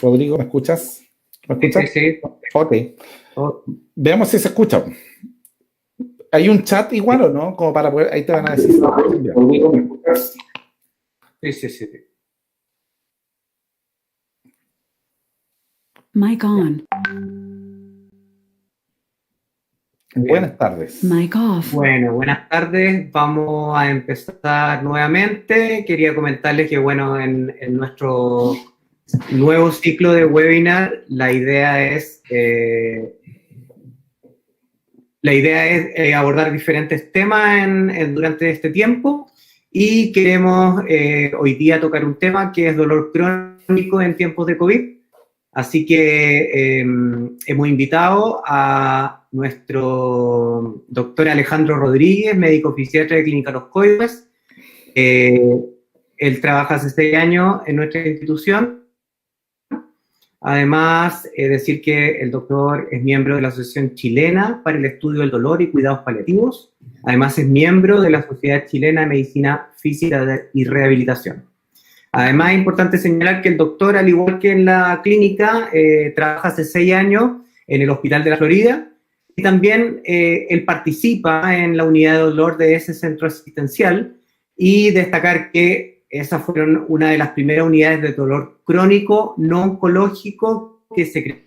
Rodrigo, ¿me escuchas? ¿Me escuchas? Sí, sí. Ok. Oh, Veamos si se escucha. ¿Hay un chat igual o no? Como para poder, ahí te van a decir si se escucha bien. Rodrigo, ¿me escuchas? Sí, sí, sí. Mic on. Buenas Bien. tardes. Mic off. Bueno, buenas tardes. Vamos a empezar nuevamente. Quería comentarles que, bueno, en nuestro nuevo ciclo de webinar, la idea es abordar diferentes temas durante este tiempo y queremos hoy día tocar un tema que es dolor crónico en tiempos de COVID. Así que hemos invitado a nuestro doctor Alejandro Rodríguez, médico fisiatra de Clínica Los Coihues. Él trabaja hace 6 años en nuestra institución. Además, decir que el doctor es miembro de la Asociación Chilena para el Estudio del Dolor y Cuidados Paliativos. Además, es miembro de la Sociedad Chilena de Medicina Física y Rehabilitación. Además, es importante señalar que el doctor, al igual que en la clínica, trabaja hace 6 años en el Hospital de la Florida y también él participa en la unidad de dolor de ese centro asistencial, y destacar que esas fueron una de las primeras unidades de dolor crónico no oncológico que se creó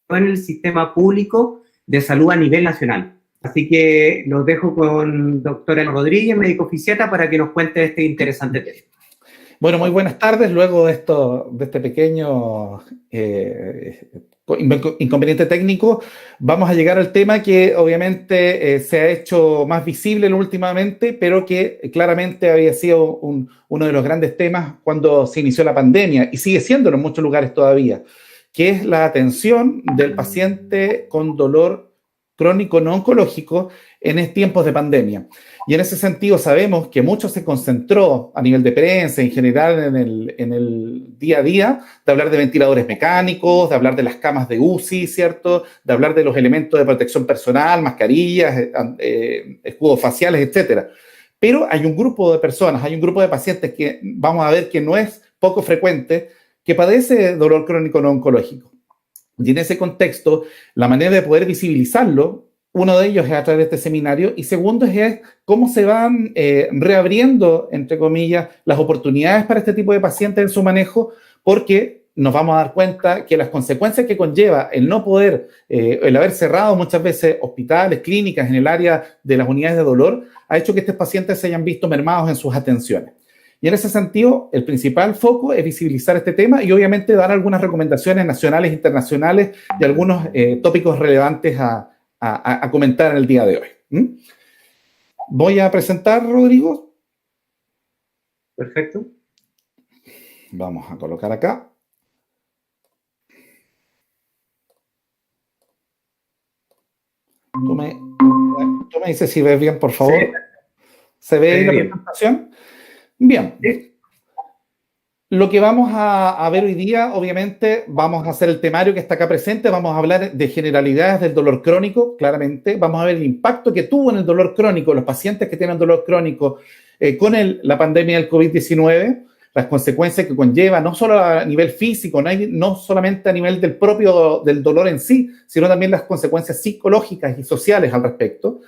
en el sistema público de salud a nivel nacional. Así que los dejo con doctora Rodríguez, médico fisiatra, para que nos cuente este interesante tema. Bueno, muy buenas tardes. Luego de este pequeño inconveniente técnico, vamos a llegar al tema que obviamente se ha hecho más visible últimamente, pero que claramente había sido uno de los grandes temas cuando se inició la pandemia y sigue siéndolo en muchos lugares todavía, que es la atención del paciente con dolor crónico no oncológico en tiempos de pandemia. Y en ese sentido sabemos que mucho se concentró a nivel de prensa, en general en el día a día, de hablar de ventiladores mecánicos, de hablar de las camas de UCI, ¿cierto? De hablar de los elementos de protección personal, mascarillas, escudos faciales, etcétera. Pero hay un grupo de personas, hay un grupo de pacientes que vamos a ver que no es poco frecuente, que padece dolor crónico no oncológico. Y en ese contexto, la manera de poder visibilizarlo, uno de ellos es a través de este seminario, y segundo es cómo se van reabriendo, entre comillas, las oportunidades para este tipo de pacientes en su manejo, porque nos vamos a dar cuenta que las consecuencias que conlleva el no poder, el haber cerrado muchas veces hospitales, clínicas en el área de las unidades de dolor, ha hecho que estos pacientes se hayan visto mermados en sus atenciones. Y en ese sentido, el principal foco es visibilizar este tema y obviamente dar algunas recomendaciones nacionales e internacionales y algunos tópicos relevantes a comentar en el día de hoy. Voy a presentar, Rodrigo. Perfecto. Vamos a colocar acá. Tú me dices si ves bien, por favor. Sí. ¿Se ve ahí la bien. presentación? Bien. Sí. Lo que vamos a ver hoy día, obviamente, vamos a hacer el temario que está acá presente, vamos a hablar de generalidades del dolor crónico, claramente, vamos a ver el impacto que tuvo en el dolor crónico los pacientes que tienen dolor crónico con la pandemia del COVID-19, las consecuencias que conlleva, no solo a nivel físico, no solamente a nivel del dolor en sí, sino también las consecuencias psicológicas y sociales al respecto.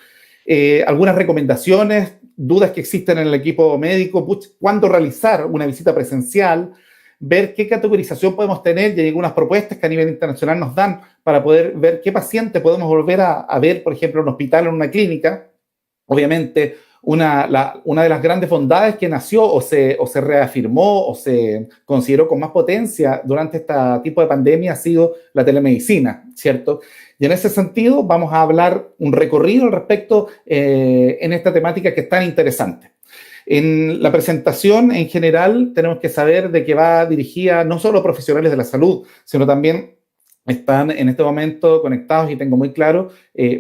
Algunas recomendaciones, dudas que existen en el equipo médico, cuándo realizar una visita presencial, ver qué categorización podemos tener, y hay algunas propuestas que a nivel internacional nos dan para poder ver qué paciente podemos volver a ver, por ejemplo, en un hospital o en una clínica. Obviamente, una de las grandes bondades que nació o se reafirmó o se consideró con más potencia durante este tipo de pandemia ha sido la telemedicina, ¿cierto? Y en ese sentido vamos a hablar un recorrido al respecto en esta temática que es tan interesante. En la presentación, en general, tenemos que saber de que va dirigida no solo a profesionales de la salud, sino también están en este momento conectados, y tengo muy claro,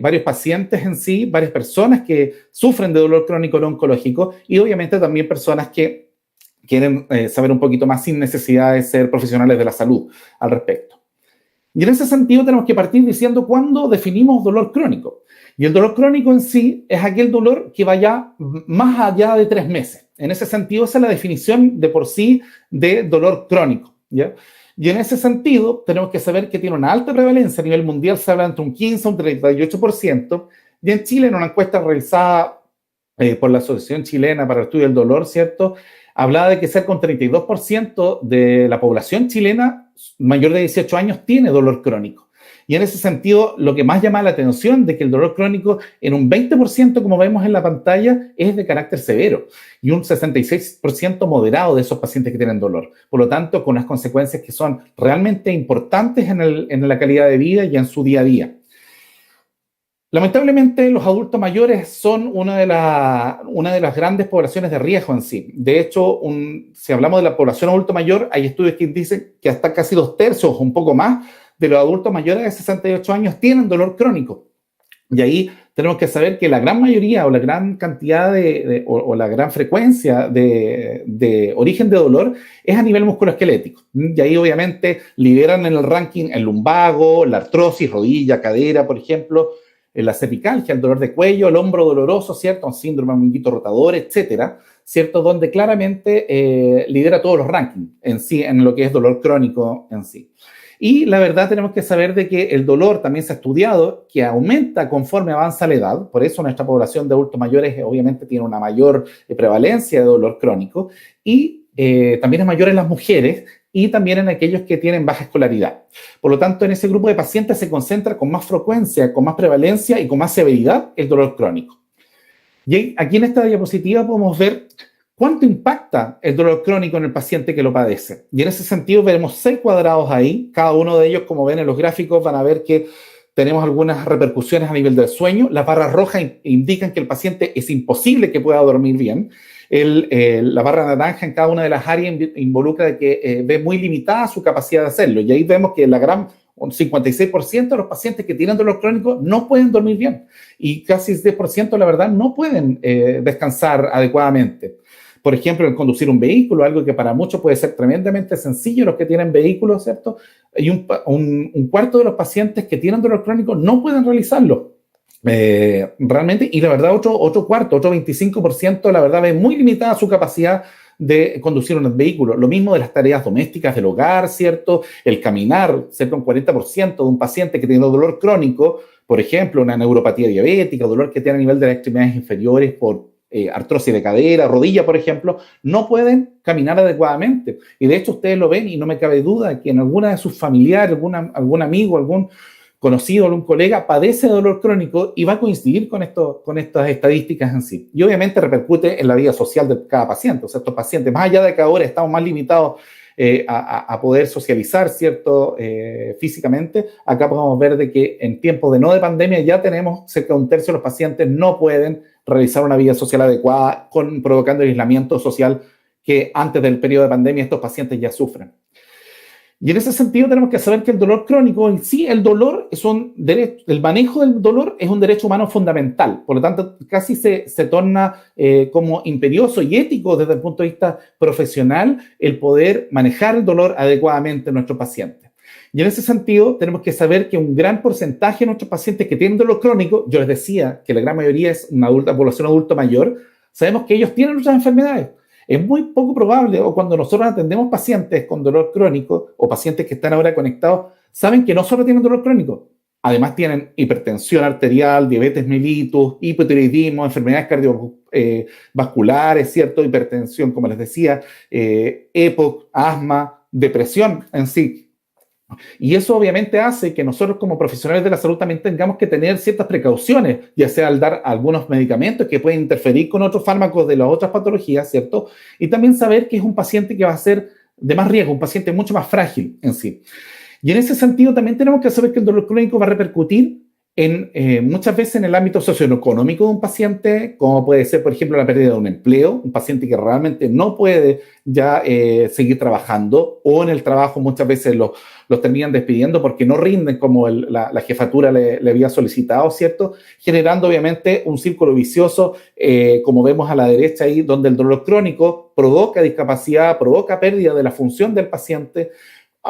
varios pacientes en sí, varias personas que sufren de dolor crónico no oncológico, y obviamente también personas que quieren saber un poquito más sin necesidad de ser profesionales de la salud al respecto. Y en ese sentido tenemos que partir diciendo cuándo definimos dolor crónico. Y el dolor crónico en sí es aquel dolor que vaya más allá de 3 meses. En ese sentido, esa es la definición de por sí de dolor crónico, ¿ya? Y en ese sentido, tenemos que saber que tiene una alta prevalencia. A nivel mundial se habla entre un 15 y un 38%. Y en Chile, en una encuesta realizada por la Asociación Chilena para el Estudio del Dolor, ¿cierto?, hablaba de que cerca de un 32% de la población chilena mayor de 18 años tiene dolor crónico. Y en ese sentido, lo que más llama la atención de que el dolor crónico en un 20%, como vemos en la pantalla, es de carácter severo y un 66% moderado de esos pacientes que tienen dolor. Por lo tanto, con unas consecuencias que son realmente importantes en la calidad de vida y en su día a día. Lamentablemente, los adultos mayores son una de las grandes poblaciones de riesgo en sí. De hecho, si hablamos de la población adulto mayor, hay estudios que dicen que hasta casi 2/3 o un poco más de los adultos mayores de 68 años tienen dolor crónico. Y ahí tenemos que saber que la gran mayoría o la gran cantidad o la gran frecuencia de origen de dolor es a nivel musculoesquelético. Y ahí obviamente lideran en el ranking el lumbago, la artrosis, rodilla, cadera, por ejemplo, la cervicalgia, el dolor de cuello, el hombro doloroso, ¿cierto? Un síndrome manguito rotador, etcétera, ¿cierto? Donde claramente lidera todos los rankings en sí, en lo que es dolor crónico en sí. Y la verdad tenemos que saber de que el dolor también se ha estudiado, que aumenta conforme avanza la edad. Por eso nuestra población de adultos mayores obviamente tiene una mayor prevalencia de dolor crónico. Y también es mayor en las mujeres y también en aquellos que tienen baja escolaridad. Por lo tanto, en ese grupo de pacientes se concentra con más frecuencia, con más prevalencia y con más severidad el dolor crónico. Y aquí en esta diapositiva podemos ver cuánto impacta el dolor crónico en el paciente que lo padece. Y en ese sentido veremos 6 cuadrados ahí. Cada uno de ellos, como ven en los gráficos, van a ver que tenemos algunas repercusiones a nivel del sueño. Las barras rojas indican que el paciente es imposible que pueda dormir bien. La barra naranja en cada una de las áreas involucra de que ve muy limitada su capacidad de hacerlo. Y ahí vemos que un 56% de los pacientes que tienen dolor crónico no pueden dormir bien. Y casi 10%, la verdad, no pueden descansar adecuadamente. Por ejemplo, en conducir un vehículo, algo que para muchos puede ser tremendamente sencillo, los que tienen vehículos, ¿cierto? Y un cuarto de los pacientes que tienen dolor crónico no pueden realizarlo. Realmente, y la verdad otro cuarto, otro 25%, la verdad ve muy limitada su capacidad de conducir un vehículo. Lo mismo de las tareas domésticas del hogar, ¿cierto? El caminar, ¿cierto? Un 40% de un paciente que tiene dolor crónico, por ejemplo, una neuropatía diabética, dolor que tiene a nivel de las extremidades inferiores por artrosis de cadera, rodilla, por ejemplo, no pueden caminar adecuadamente. Y de hecho ustedes lo ven y no me cabe duda que en alguna de sus familiares, algún amigo, algún conocido, algún colega padece de dolor crónico y va a coincidir con estas estadísticas en sí. Y obviamente repercute en la vida social de cada paciente. O sea, estos pacientes, más allá de que ahora estamos más limitados a poder socializar, ¿cierto? Físicamente, acá podemos ver de que en tiempos de no de pandemia ya tenemos cerca de un tercio de los pacientes no pueden realizar una vida social adecuada, provocando el aislamiento social que antes del periodo de pandemia estos pacientes ya sufren. Y en ese sentido tenemos que saber que el dolor crónico en sí, el dolor es un derecho, el manejo del dolor es un derecho humano fundamental. Por lo tanto, casi se torna como imperioso y ético desde el punto de vista profesional el poder manejar el dolor adecuadamente en nuestros pacientes. Y en ese sentido tenemos que saber que un gran porcentaje de nuestros pacientes que tienen dolor crónico, yo les decía que la gran mayoría es una población adulta mayor, sabemos que ellos tienen otras enfermedades. Es muy poco probable, o cuando nosotros atendemos pacientes con dolor crónico o pacientes que están ahora conectados, saben que no solo tienen dolor crónico, además tienen hipertensión arterial, diabetes mellitus, hipotiroidismo, enfermedades cardiovasculares, ¿cierto? Hipertensión, como les decía, EPOC, asma, depresión en sí. Y eso obviamente hace que nosotros como profesionales de la salud también tengamos que tener ciertas precauciones, ya sea al dar algunos medicamentos que pueden interferir con otros fármacos de las otras patologías, ¿cierto? Y también saber que es un paciente que va a ser de más riesgo, un paciente mucho más frágil en sí. Y en ese sentido también tenemos que saber que el dolor crónico va a repercutir muchas veces en el ámbito socioeconómico de un paciente, como puede ser, por ejemplo, la pérdida de un empleo, un paciente que realmente no puede ya seguir trabajando, o en el trabajo muchas veces los terminan despidiendo porque no rinden como la jefatura le había solicitado, ¿cierto? Generando obviamente un círculo vicioso, como vemos a la derecha ahí, donde el dolor crónico provoca discapacidad, provoca pérdida de la función del paciente,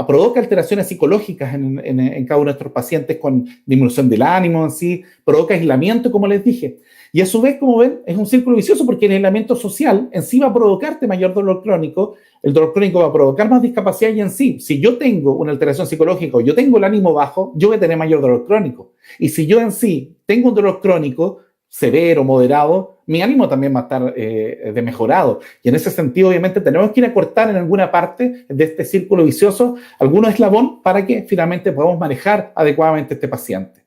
provoca alteraciones psicológicas en cada uno de nuestros pacientes con disminución del ánimo en sí, provoca aislamiento, como les dije. Y a su vez, como ven, es un círculo vicioso porque el aislamiento social en sí va a provocarte mayor dolor crónico, el dolor crónico va a provocar más discapacidad y en sí, si yo tengo una alteración psicológica o yo tengo el ánimo bajo, yo voy a tener mayor dolor crónico. Y si yo en sí tengo un dolor crónico, severo, moderado, mi ánimo también va a estar desmejorado. Y en ese sentido, obviamente, tenemos que ir a cortar en alguna parte de este círculo vicioso algunos eslabón para que finalmente podamos manejar adecuadamente a este paciente.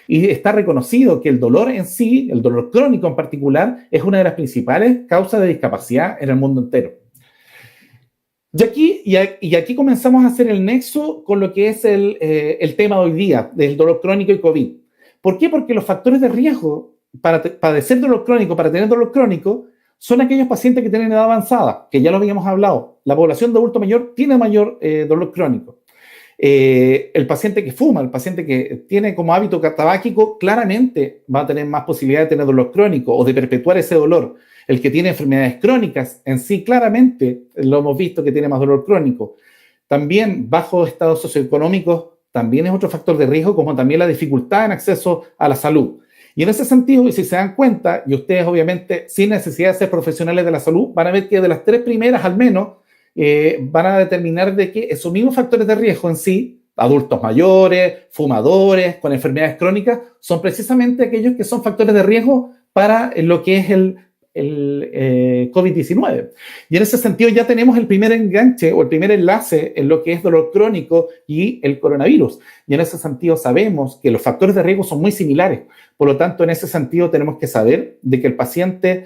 Y está reconocido que el dolor en sí, el dolor crónico en particular, es una de las principales causas de discapacidad en el mundo entero. Y aquí comenzamos a hacer el nexo con lo que es el tema de hoy día, del dolor crónico y COVID. ¿Por qué? Porque los factores de riesgo para padecer dolor crónico, para tener dolor crónico, son aquellos pacientes que tienen edad avanzada, que ya lo habíamos hablado. La población de adulto mayor tiene mayor dolor crónico. El paciente que fuma, el paciente que tiene como hábito tabáquico, claramente va a tener más posibilidad de tener dolor crónico o de perpetuar ese dolor. El que tiene enfermedades crónicas, en sí claramente lo hemos visto que tiene más dolor crónico. También bajos estados socioeconómicos también es otro factor de riesgo, como también la dificultad en acceso a la salud. Y en ese sentido, y si se dan cuenta, y ustedes obviamente sin necesidad de ser profesionales de la salud, van a ver que de las tres primeras al menos, van a determinar de que esos mismos factores de riesgo en sí, adultos mayores, fumadores, con enfermedades crónicas, son precisamente aquellos que son factores de riesgo para lo que es el COVID-19. Y en ese sentido ya tenemos el primer enganche o el primer enlace en lo que es dolor crónico y el coronavirus. Y en ese sentido sabemos que los factores de riesgo son muy similares. Por lo tanto, en ese sentido tenemos que saber de que el paciente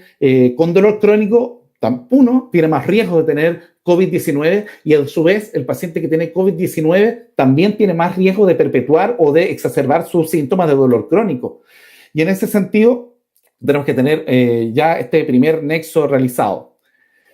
con dolor crónico, uno, tiene más riesgo de tener COVID-19 y a su vez el paciente que tiene COVID-19 también tiene más riesgo de perpetuar o de exacerbar sus síntomas de dolor crónico. Y en ese sentido tenemos que tener ya este primer nexo realizado.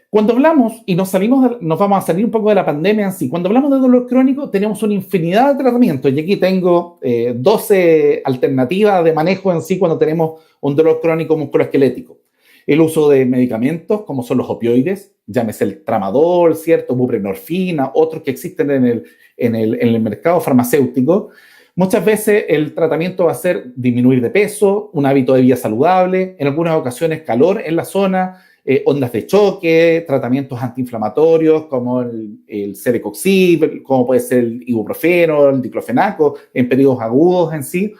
Cuando hablamos, y nos vamos a salir un poco de la pandemia en sí, cuando hablamos de dolor crónico tenemos una infinidad de tratamientos y aquí tengo 12 alternativas de manejo en sí cuando tenemos un dolor crónico musculoesquelético. El uso de medicamentos como son los opioides, llámese el tramadol, ¿cierto? Buprenorfina, otros que existen en el mercado farmacéutico. Muchas veces el tratamiento va a ser disminuir de peso, un hábito de vida saludable, en algunas ocasiones calor en la zona, ondas de choque, tratamientos antiinflamatorios como el Celecoxib, como puede ser el ibuprofeno, el diclofenaco, en periodos agudos en sí.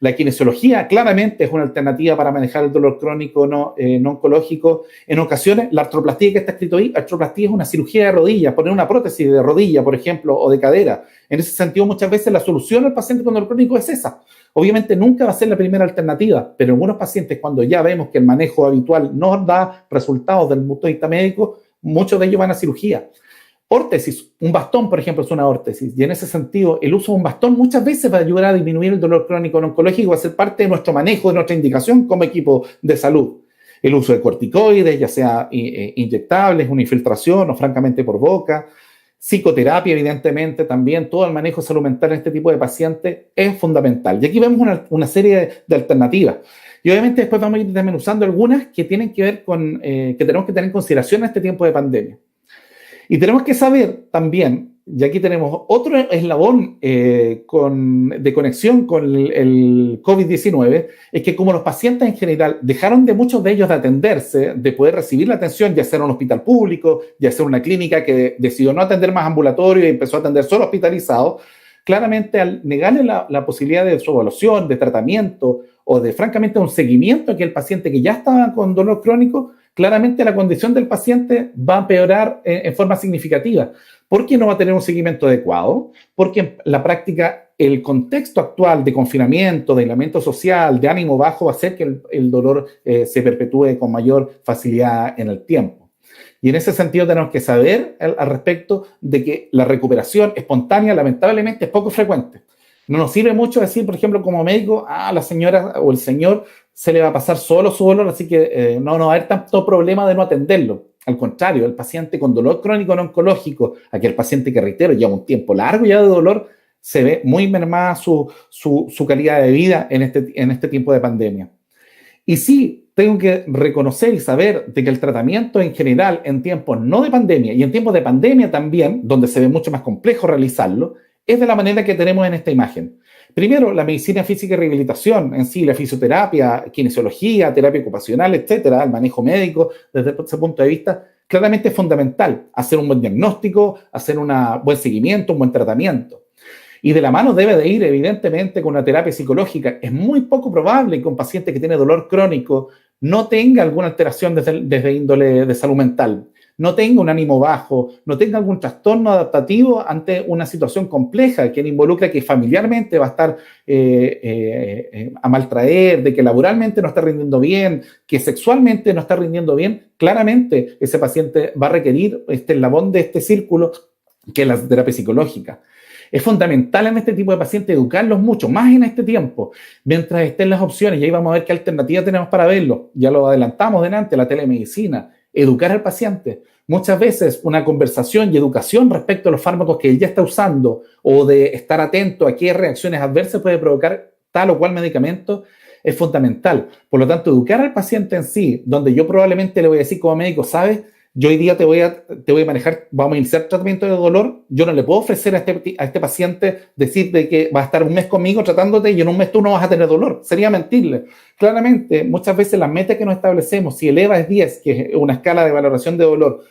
La kinesiología claramente es una alternativa para manejar el dolor crónico no oncológico. En ocasiones, la artroplastía que está escrito ahí, artroplastía es una cirugía de rodilla, poner una prótesis de rodilla, por ejemplo, o de cadera. En ese sentido, muchas veces la solución al paciente con dolor crónico es esa. Obviamente nunca va a ser la primera alternativa, pero en algunos pacientes, cuando ya vemos que el manejo habitual no da resultados del punto de vista médico, muchos de ellos van a cirugía. Órtesis, un bastón, por ejemplo, es una órtesis, y en ese sentido, el uso de un bastón muchas veces va a ayudar a disminuir el dolor crónico oncológico, va a ser parte de nuestro manejo, de nuestra indicación como equipo de salud. El uso de corticoides, ya sea inyectables, una infiltración o francamente por boca. Psicoterapia, evidentemente, también todo el manejo de salud mental en este tipo de pacientes es fundamental. Y aquí vemos una serie de alternativas. Y obviamente después vamos a ir desmenuzando algunas que tienen que ver con, que tenemos que tener en consideración en este tiempo de pandemia. Y tenemos que saber también, y aquí tenemos otro eslabón de conexión con el COVID-19, es que como los pacientes en general dejaron de muchos de ellos de atenderse, de poder recibir la atención, ya sea en un hospital público, ya sea en una clínica que decidió no atender más ambulatorio y empezó a atender solo hospitalizados, claramente al negarle la posibilidad de su evaluación, de tratamiento o de francamente un seguimiento a aquel paciente que ya estaba con dolor crónico, claramente la condición del paciente va a empeorar en forma significativa. ¿Por qué no va a tener un seguimiento adecuado? Porque en la práctica el contexto actual de confinamiento, de aislamiento social, de ánimo bajo, va a hacer que el dolor se perpetúe con mayor facilidad en el tiempo. Y en ese sentido tenemos que saber al respecto de que la recuperación espontánea lamentablemente es poco frecuente. No nos sirve mucho decir, por ejemplo, como médico, a la señora o el señor se le va a pasar solo su dolor, así que no va a haber tanto problema de no atenderlo. Al contrario, el paciente con dolor crónico no oncológico, aquel paciente que, reitero, lleva un tiempo largo ya de dolor, se ve muy mermada su calidad de vida en este tiempo de pandemia. Y sí, tengo que reconocer y saber de que el tratamiento en general en tiempos no de pandemia y en tiempos de pandemia también, donde se ve mucho más complejo realizarlo, es de la manera que tenemos en esta imagen. Primero, la medicina física y rehabilitación en sí, la fisioterapia, kinesiología, terapia ocupacional, etcétera, el manejo médico, desde ese punto de vista, claramente es fundamental hacer un buen diagnóstico, hacer un buen seguimiento, un buen tratamiento. Y de la mano debe de ir, evidentemente, con una terapia psicológica. Es muy poco probable que un paciente que tiene dolor crónico no tenga alguna alteración desde índole de salud mental, no tenga un ánimo bajo, no tenga algún trastorno adaptativo ante una situación compleja que involucra que familiarmente va a estar a maltraer, de que laboralmente no está rindiendo bien, que sexualmente no está rindiendo bien. Claramente ese paciente va a requerir este eslabón de este círculo que es la terapia psicológica. Es fundamental en este tipo de pacientes educarlos mucho, más en este tiempo, mientras estén las opciones. Y ahí vamos a ver qué alternativas tenemos para verlo. Ya lo adelantamos delante, la telemedicina, educar al paciente. Muchas veces una conversación y educación respecto a los fármacos que él ya está usando o de estar atento a qué reacciones adversas puede provocar tal o cual medicamento es fundamental. Por lo tanto, educar al paciente en sí, donde yo probablemente le voy a decir como médico, ¿sabes? Yo hoy día te voy a manejar, vamos a iniciar tratamiento de dolor. Yo no le puedo ofrecer a este paciente decirte que va a estar un mes conmigo tratándote y en un mes tú no vas a tener dolor. Sería mentirle. Claramente, muchas veces las metas que nos establecemos, si el EVA es 10, que es una escala de valoración de dolor,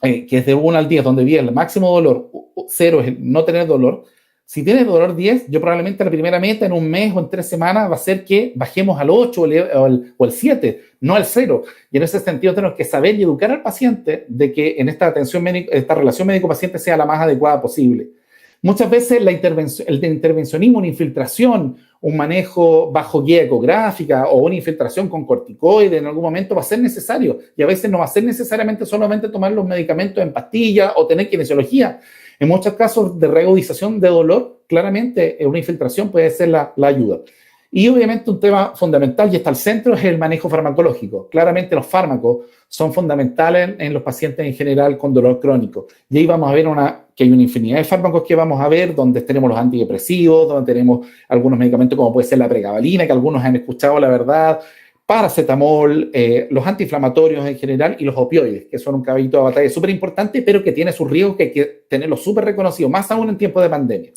que es de 1 al 10, donde 10 es el máximo dolor, 0 es el no tener dolor. Si tienes dolor 10, yo probablemente la primera meta en un mes o en 3 semanas va a ser que bajemos al 8 o al 7, no al 0. Y en ese sentido tenemos que saber y educar al paciente de que en esta atención médica, esta relación médico-paciente sea la más adecuada posible. Muchas veces el intervencionismo, una infiltración, un manejo bajo guía ecográfica o una infiltración con corticoides en algún momento va a ser necesario. Y a veces no va a ser necesariamente solamente tomar los medicamentos en pastillas o tener kinesiología. En muchos casos de reagudización de dolor, claramente una infiltración puede ser la ayuda. Y obviamente un tema fundamental y está al centro es el manejo farmacológico. Claramente los fármacos son fundamentales en los pacientes en general con dolor crónico. Y ahí vamos a ver que hay una infinidad de fármacos que vamos a ver, donde tenemos los antidepresivos, donde tenemos algunos medicamentos como puede ser la pregabalina, que algunos han escuchado la verdad, paracetamol, los antiinflamatorios en general y los opioides, que son un caballito de batalla súper importante, pero que tiene sus riesgos que hay que tenerlos súper reconocidos, más aún en tiempos de pandemia.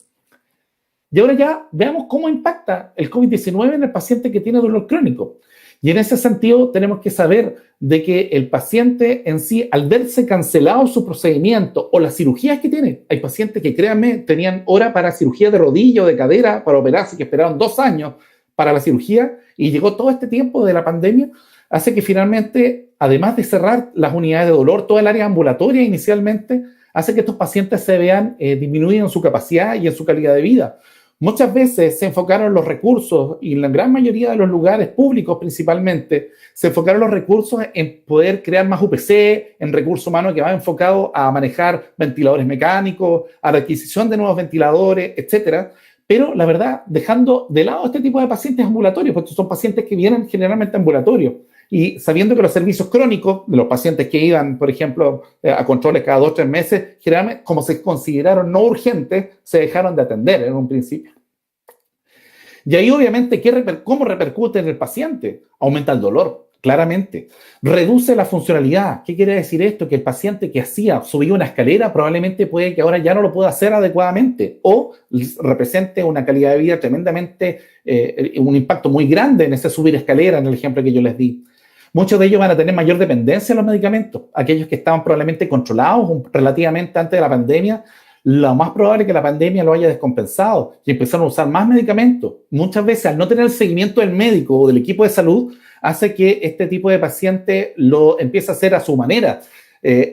Y ahora ya veamos cómo impacta el COVID-19 en el paciente que tiene dolor crónico. Y en ese sentido tenemos que saber de que el paciente en sí, al verse cancelado su procedimiento o las cirugías que tiene, hay pacientes que, créanme, tenían hora para cirugía de rodilla o de cadera para operarse, que esperaron 2 años para la cirugía, y llegó todo este tiempo de la pandemia, hace que finalmente, además de cerrar las unidades de dolor, toda el área ambulatoria inicialmente, hace que estos pacientes se vean disminuidos en su capacidad y en su calidad de vida. Muchas veces se enfocaron los recursos, y en la gran mayoría de los lugares públicos principalmente, se enfocaron los recursos en poder crear más UPC, en recurso humano que va enfocado a manejar ventiladores mecánicos, a la adquisición de nuevos ventiladores, etcétera. Pero la verdad, dejando de lado este tipo de pacientes ambulatorios, porque son pacientes que vienen generalmente ambulatorios, y sabiendo que los servicios crónicos de los pacientes que iban, por ejemplo, a controles cada 2 o 3 meses, generalmente, como se consideraron no urgentes, se dejaron de atender en un principio. Y ahí, obviamente, ¿cómo repercute en el paciente? Aumenta el dolor, claramente. Reduce la funcionalidad. ¿Qué quiere decir esto? Que el paciente que subía una escalera probablemente puede que ahora ya no lo pueda hacer adecuadamente o represente una calidad de vida tremendamente, un impacto muy grande en ese subir escalera, en el ejemplo que yo les di. Muchos de ellos van a tener mayor dependencia en los medicamentos. Aquellos que estaban probablemente controlados relativamente antes de la pandemia, lo más probable es que la pandemia lo haya descompensado y empezaron a usar más medicamentos. Muchas veces, al no tener el seguimiento del médico o del equipo de salud, hace que este tipo de paciente lo empiece a hacer a su manera.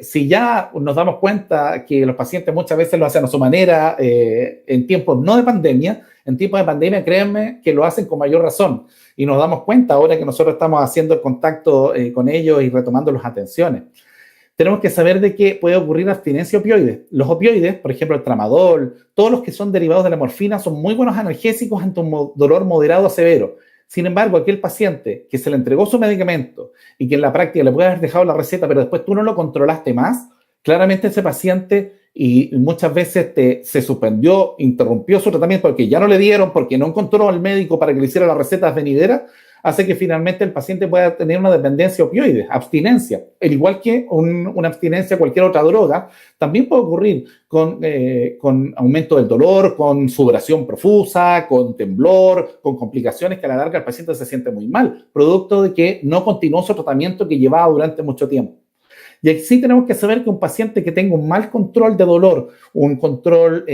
Si ya nos damos cuenta que los pacientes muchas veces lo hacen a su manera en tiempos no de pandemia, en tiempos de pandemia, créanme que lo hacen con mayor razón. Y nos damos cuenta ahora que nosotros estamos haciendo el contacto con ellos y retomando las atenciones. Tenemos que saber de que puede ocurrir abstinencia a opioides. Los opioides, por ejemplo, el tramadol, todos los que son derivados de la morfina, son muy buenos analgésicos ante un dolor moderado a severo. Sin embargo, aquel paciente que se le entregó su medicamento y que en la práctica le puede haber dejado la receta, pero después tú no lo controlaste más, claramente ese paciente y muchas veces se suspendió, interrumpió su tratamiento porque ya no le dieron, porque no encontró al médico para que le hiciera las recetas venideras, hace que finalmente el paciente pueda tener una dependencia opioide, abstinencia. Al igual que una abstinencia a cualquier otra droga, también puede ocurrir con aumento del dolor, con sudoración profusa, con temblor, con complicaciones que a la larga el paciente se siente muy mal, producto de que no continuó su tratamiento que llevaba durante mucho tiempo. Y aquí sí tenemos que saber que un paciente que tenga un mal control de dolor, un control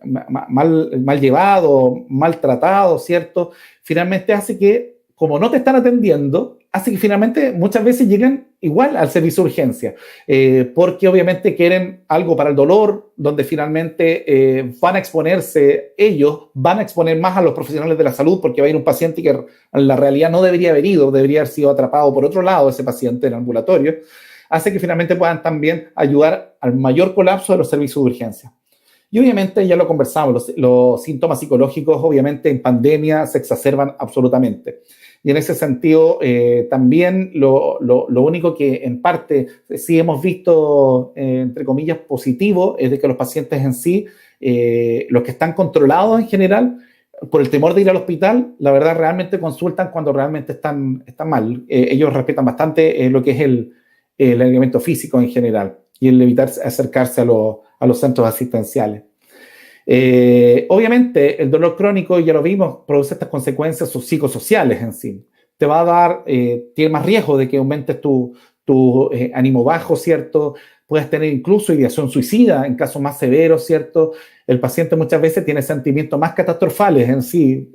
mal llevado, maltratado, ¿cierto? Finalmente hace que, como no te están atendiendo, hace que finalmente muchas veces lleguen igual al servicio de urgencia, porque obviamente quieren algo para el dolor, donde finalmente van a exponerse ellos, van a exponer más a los profesionales de la salud, porque va a ir un paciente que en la realidad no debería haber ido, debería haber sido atrapado por otro lado ese paciente en el ambulatorio, hace que finalmente puedan también ayudar al mayor colapso de los servicios de urgencia. Y obviamente, ya lo conversamos, los síntomas psicológicos obviamente en pandemia se exacerban absolutamente. Y en ese sentido, también lo único que en parte sí hemos visto, entre comillas, positivo, es de que los pacientes en sí, los que están controlados en general, por el temor de ir al hospital, la verdad realmente consultan cuando realmente están mal. Ellos respetan bastante lo que es el aislamiento físico en general y el evitar acercarse a los centros asistenciales. Obviamente, el dolor crónico, ya lo vimos, produce estas consecuencias psicosociales en sí. Te va a dar, tiene más riesgo de que aumentes tu ánimo bajo, ¿cierto? Puedes tener incluso ideación suicida en casos más severos, ¿cierto? El paciente muchas veces tiene sentimientos más catastrofales en sí,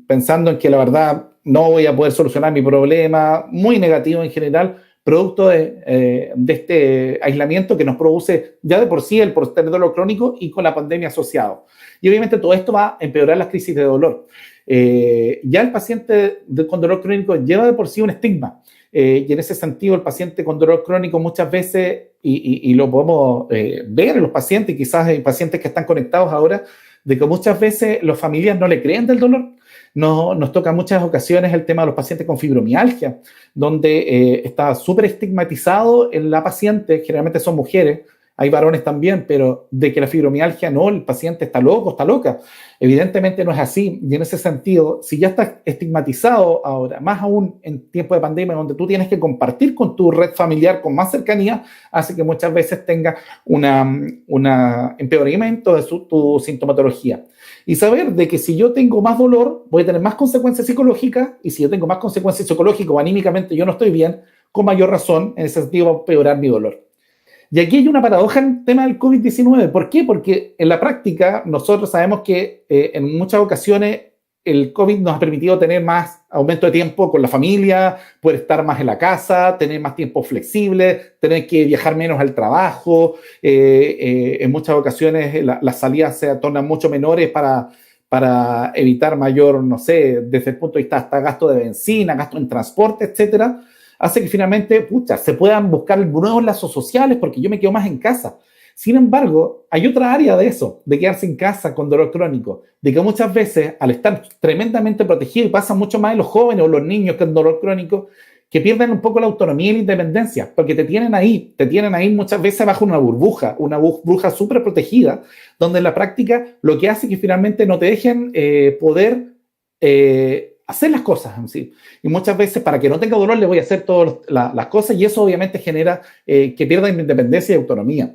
pensando en que la verdad no voy a poder solucionar mi problema, muy negativo en general, producto de este aislamiento que nos produce ya de por sí el tener dolor crónico y con la pandemia asociado. Y obviamente todo esto va a empeorar las crisis de dolor. Ya el paciente con dolor crónico lleva de por sí un estigma. Y en ese sentido el paciente con dolor crónico muchas veces, y lo podemos ver en los pacientes, quizás en pacientes que están conectados ahora, de que muchas veces las familias no le creen del dolor. Nos toca en muchas ocasiones el tema de los pacientes con fibromialgia, donde está súper estigmatizado en la paciente, generalmente son mujeres, hay varones también, pero de que la fibromialgia no, el paciente está loco, está loca. Evidentemente no es así, y en ese sentido, si ya está estigmatizado ahora, más aún en tiempo de pandemia, donde tú tienes que compartir con tu red familiar con más cercanía, hace que muchas veces tenga un empeoramiento de tu sintomatología. Y saber de que si yo tengo más dolor, voy a tener más consecuencias psicológicas, y si yo tengo más consecuencias psicológicas o anímicamente yo no estoy bien, con mayor razón, en ese sentido va a empeorar mi dolor. Y aquí hay una paradoja en el tema del COVID-19. ¿Por qué? Porque en la práctica nosotros sabemos que en muchas ocasiones el COVID nos ha permitido tener más aumento de tiempo con la familia, poder estar más en la casa, tener más tiempo flexible, tener que viajar menos al trabajo. En muchas ocasiones las salidas se tornan mucho menores para evitar mayor, no sé, desde el punto de vista hasta gasto de benzina, gasto en transporte, etcétera. Hace que finalmente, se puedan buscar nuevos lazos sociales porque yo me quedo más en casa. Sin embargo, hay otra área de eso, de quedarse en casa con dolor crónico, de que muchas veces, al estar tremendamente protegido, y pasa mucho más en los jóvenes o los niños con dolor crónico, que pierden un poco la autonomía y la independencia, porque te tienen ahí muchas veces bajo una burbuja súper protegida, donde en la práctica lo que hace que finalmente no te dejen poder hacer las cosas en sí. Y muchas veces, para que no tenga dolor, le voy a hacer todas las cosas, y eso obviamente genera que pierdan independencia y autonomía.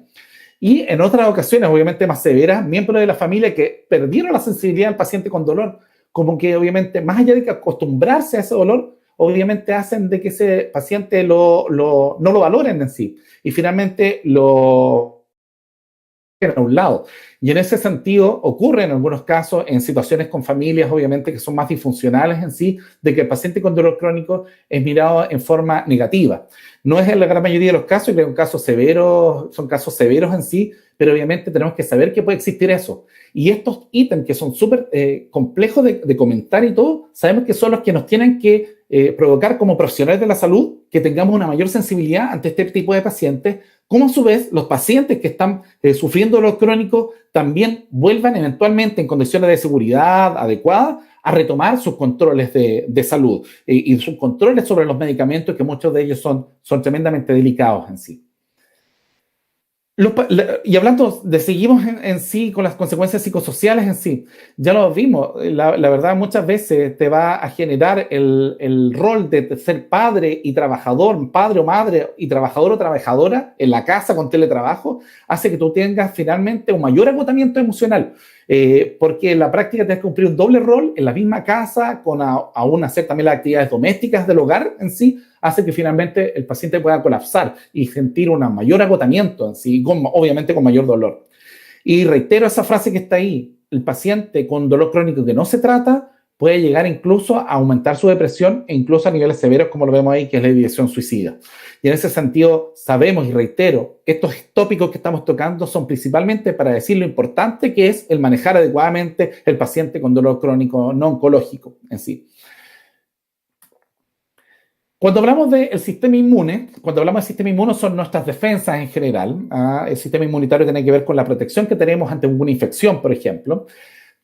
Y en otras ocasiones, obviamente más severas, miembros de la familia que perdieron la sensibilidad al paciente con dolor, como que obviamente, más allá de que acostumbrarse a ese dolor, obviamente hacen de que ese paciente no lo valoren en sí. Y finalmente a un lado. Y en ese sentido ocurre en algunos casos en situaciones con familias obviamente que son más disfuncionales en sí, de que el paciente con dolor crónico es mirado en forma negativa. No es en la gran mayoría de los casos, y son casos severos en sí, pero obviamente tenemos que saber que puede existir eso. Y estos ítems que son súper complejos de comentar y todo, sabemos que son los que nos tienen que provocar como profesionales de la salud que tengamos una mayor sensibilidad ante este tipo de pacientes, como a su vez los pacientes que están sufriendo dolor crónico también vuelvan eventualmente en condiciones de seguridad adecuadas a retomar sus controles de salud y sus controles sobre los medicamentos, que muchos de ellos son tremendamente delicados en sí. Y hablando de seguimos en sí con las consecuencias psicosociales en sí, ya lo vimos, la verdad muchas veces te va a generar el rol de ser padre y trabajador, padre o madre y trabajador o trabajadora en la casa con teletrabajo, hace que tú tengas finalmente un mayor agotamiento emocional, porque en la práctica tienes que cumplir un doble rol en la misma casa, con aún hacer también las actividades domésticas del hogar en sí, hace que finalmente el paciente pueda colapsar y sentir un mayor agotamiento en sí, obviamente con mayor dolor. Y reitero esa frase que está ahí, el paciente con dolor crónico que no se trata puede llegar incluso a aumentar su depresión e incluso a niveles severos como lo vemos ahí, que es la ideación suicida. Y en ese sentido sabemos, y reitero, estos tópicos que estamos tocando son principalmente para decir lo importante que es el manejar adecuadamente el paciente con dolor crónico no oncológico en sí. Cuando hablamos del sistema inmune, cuando hablamos del sistema inmune son nuestras defensas en general. El sistema inmunitario tiene que ver con la protección que tenemos ante una infección, por ejemplo.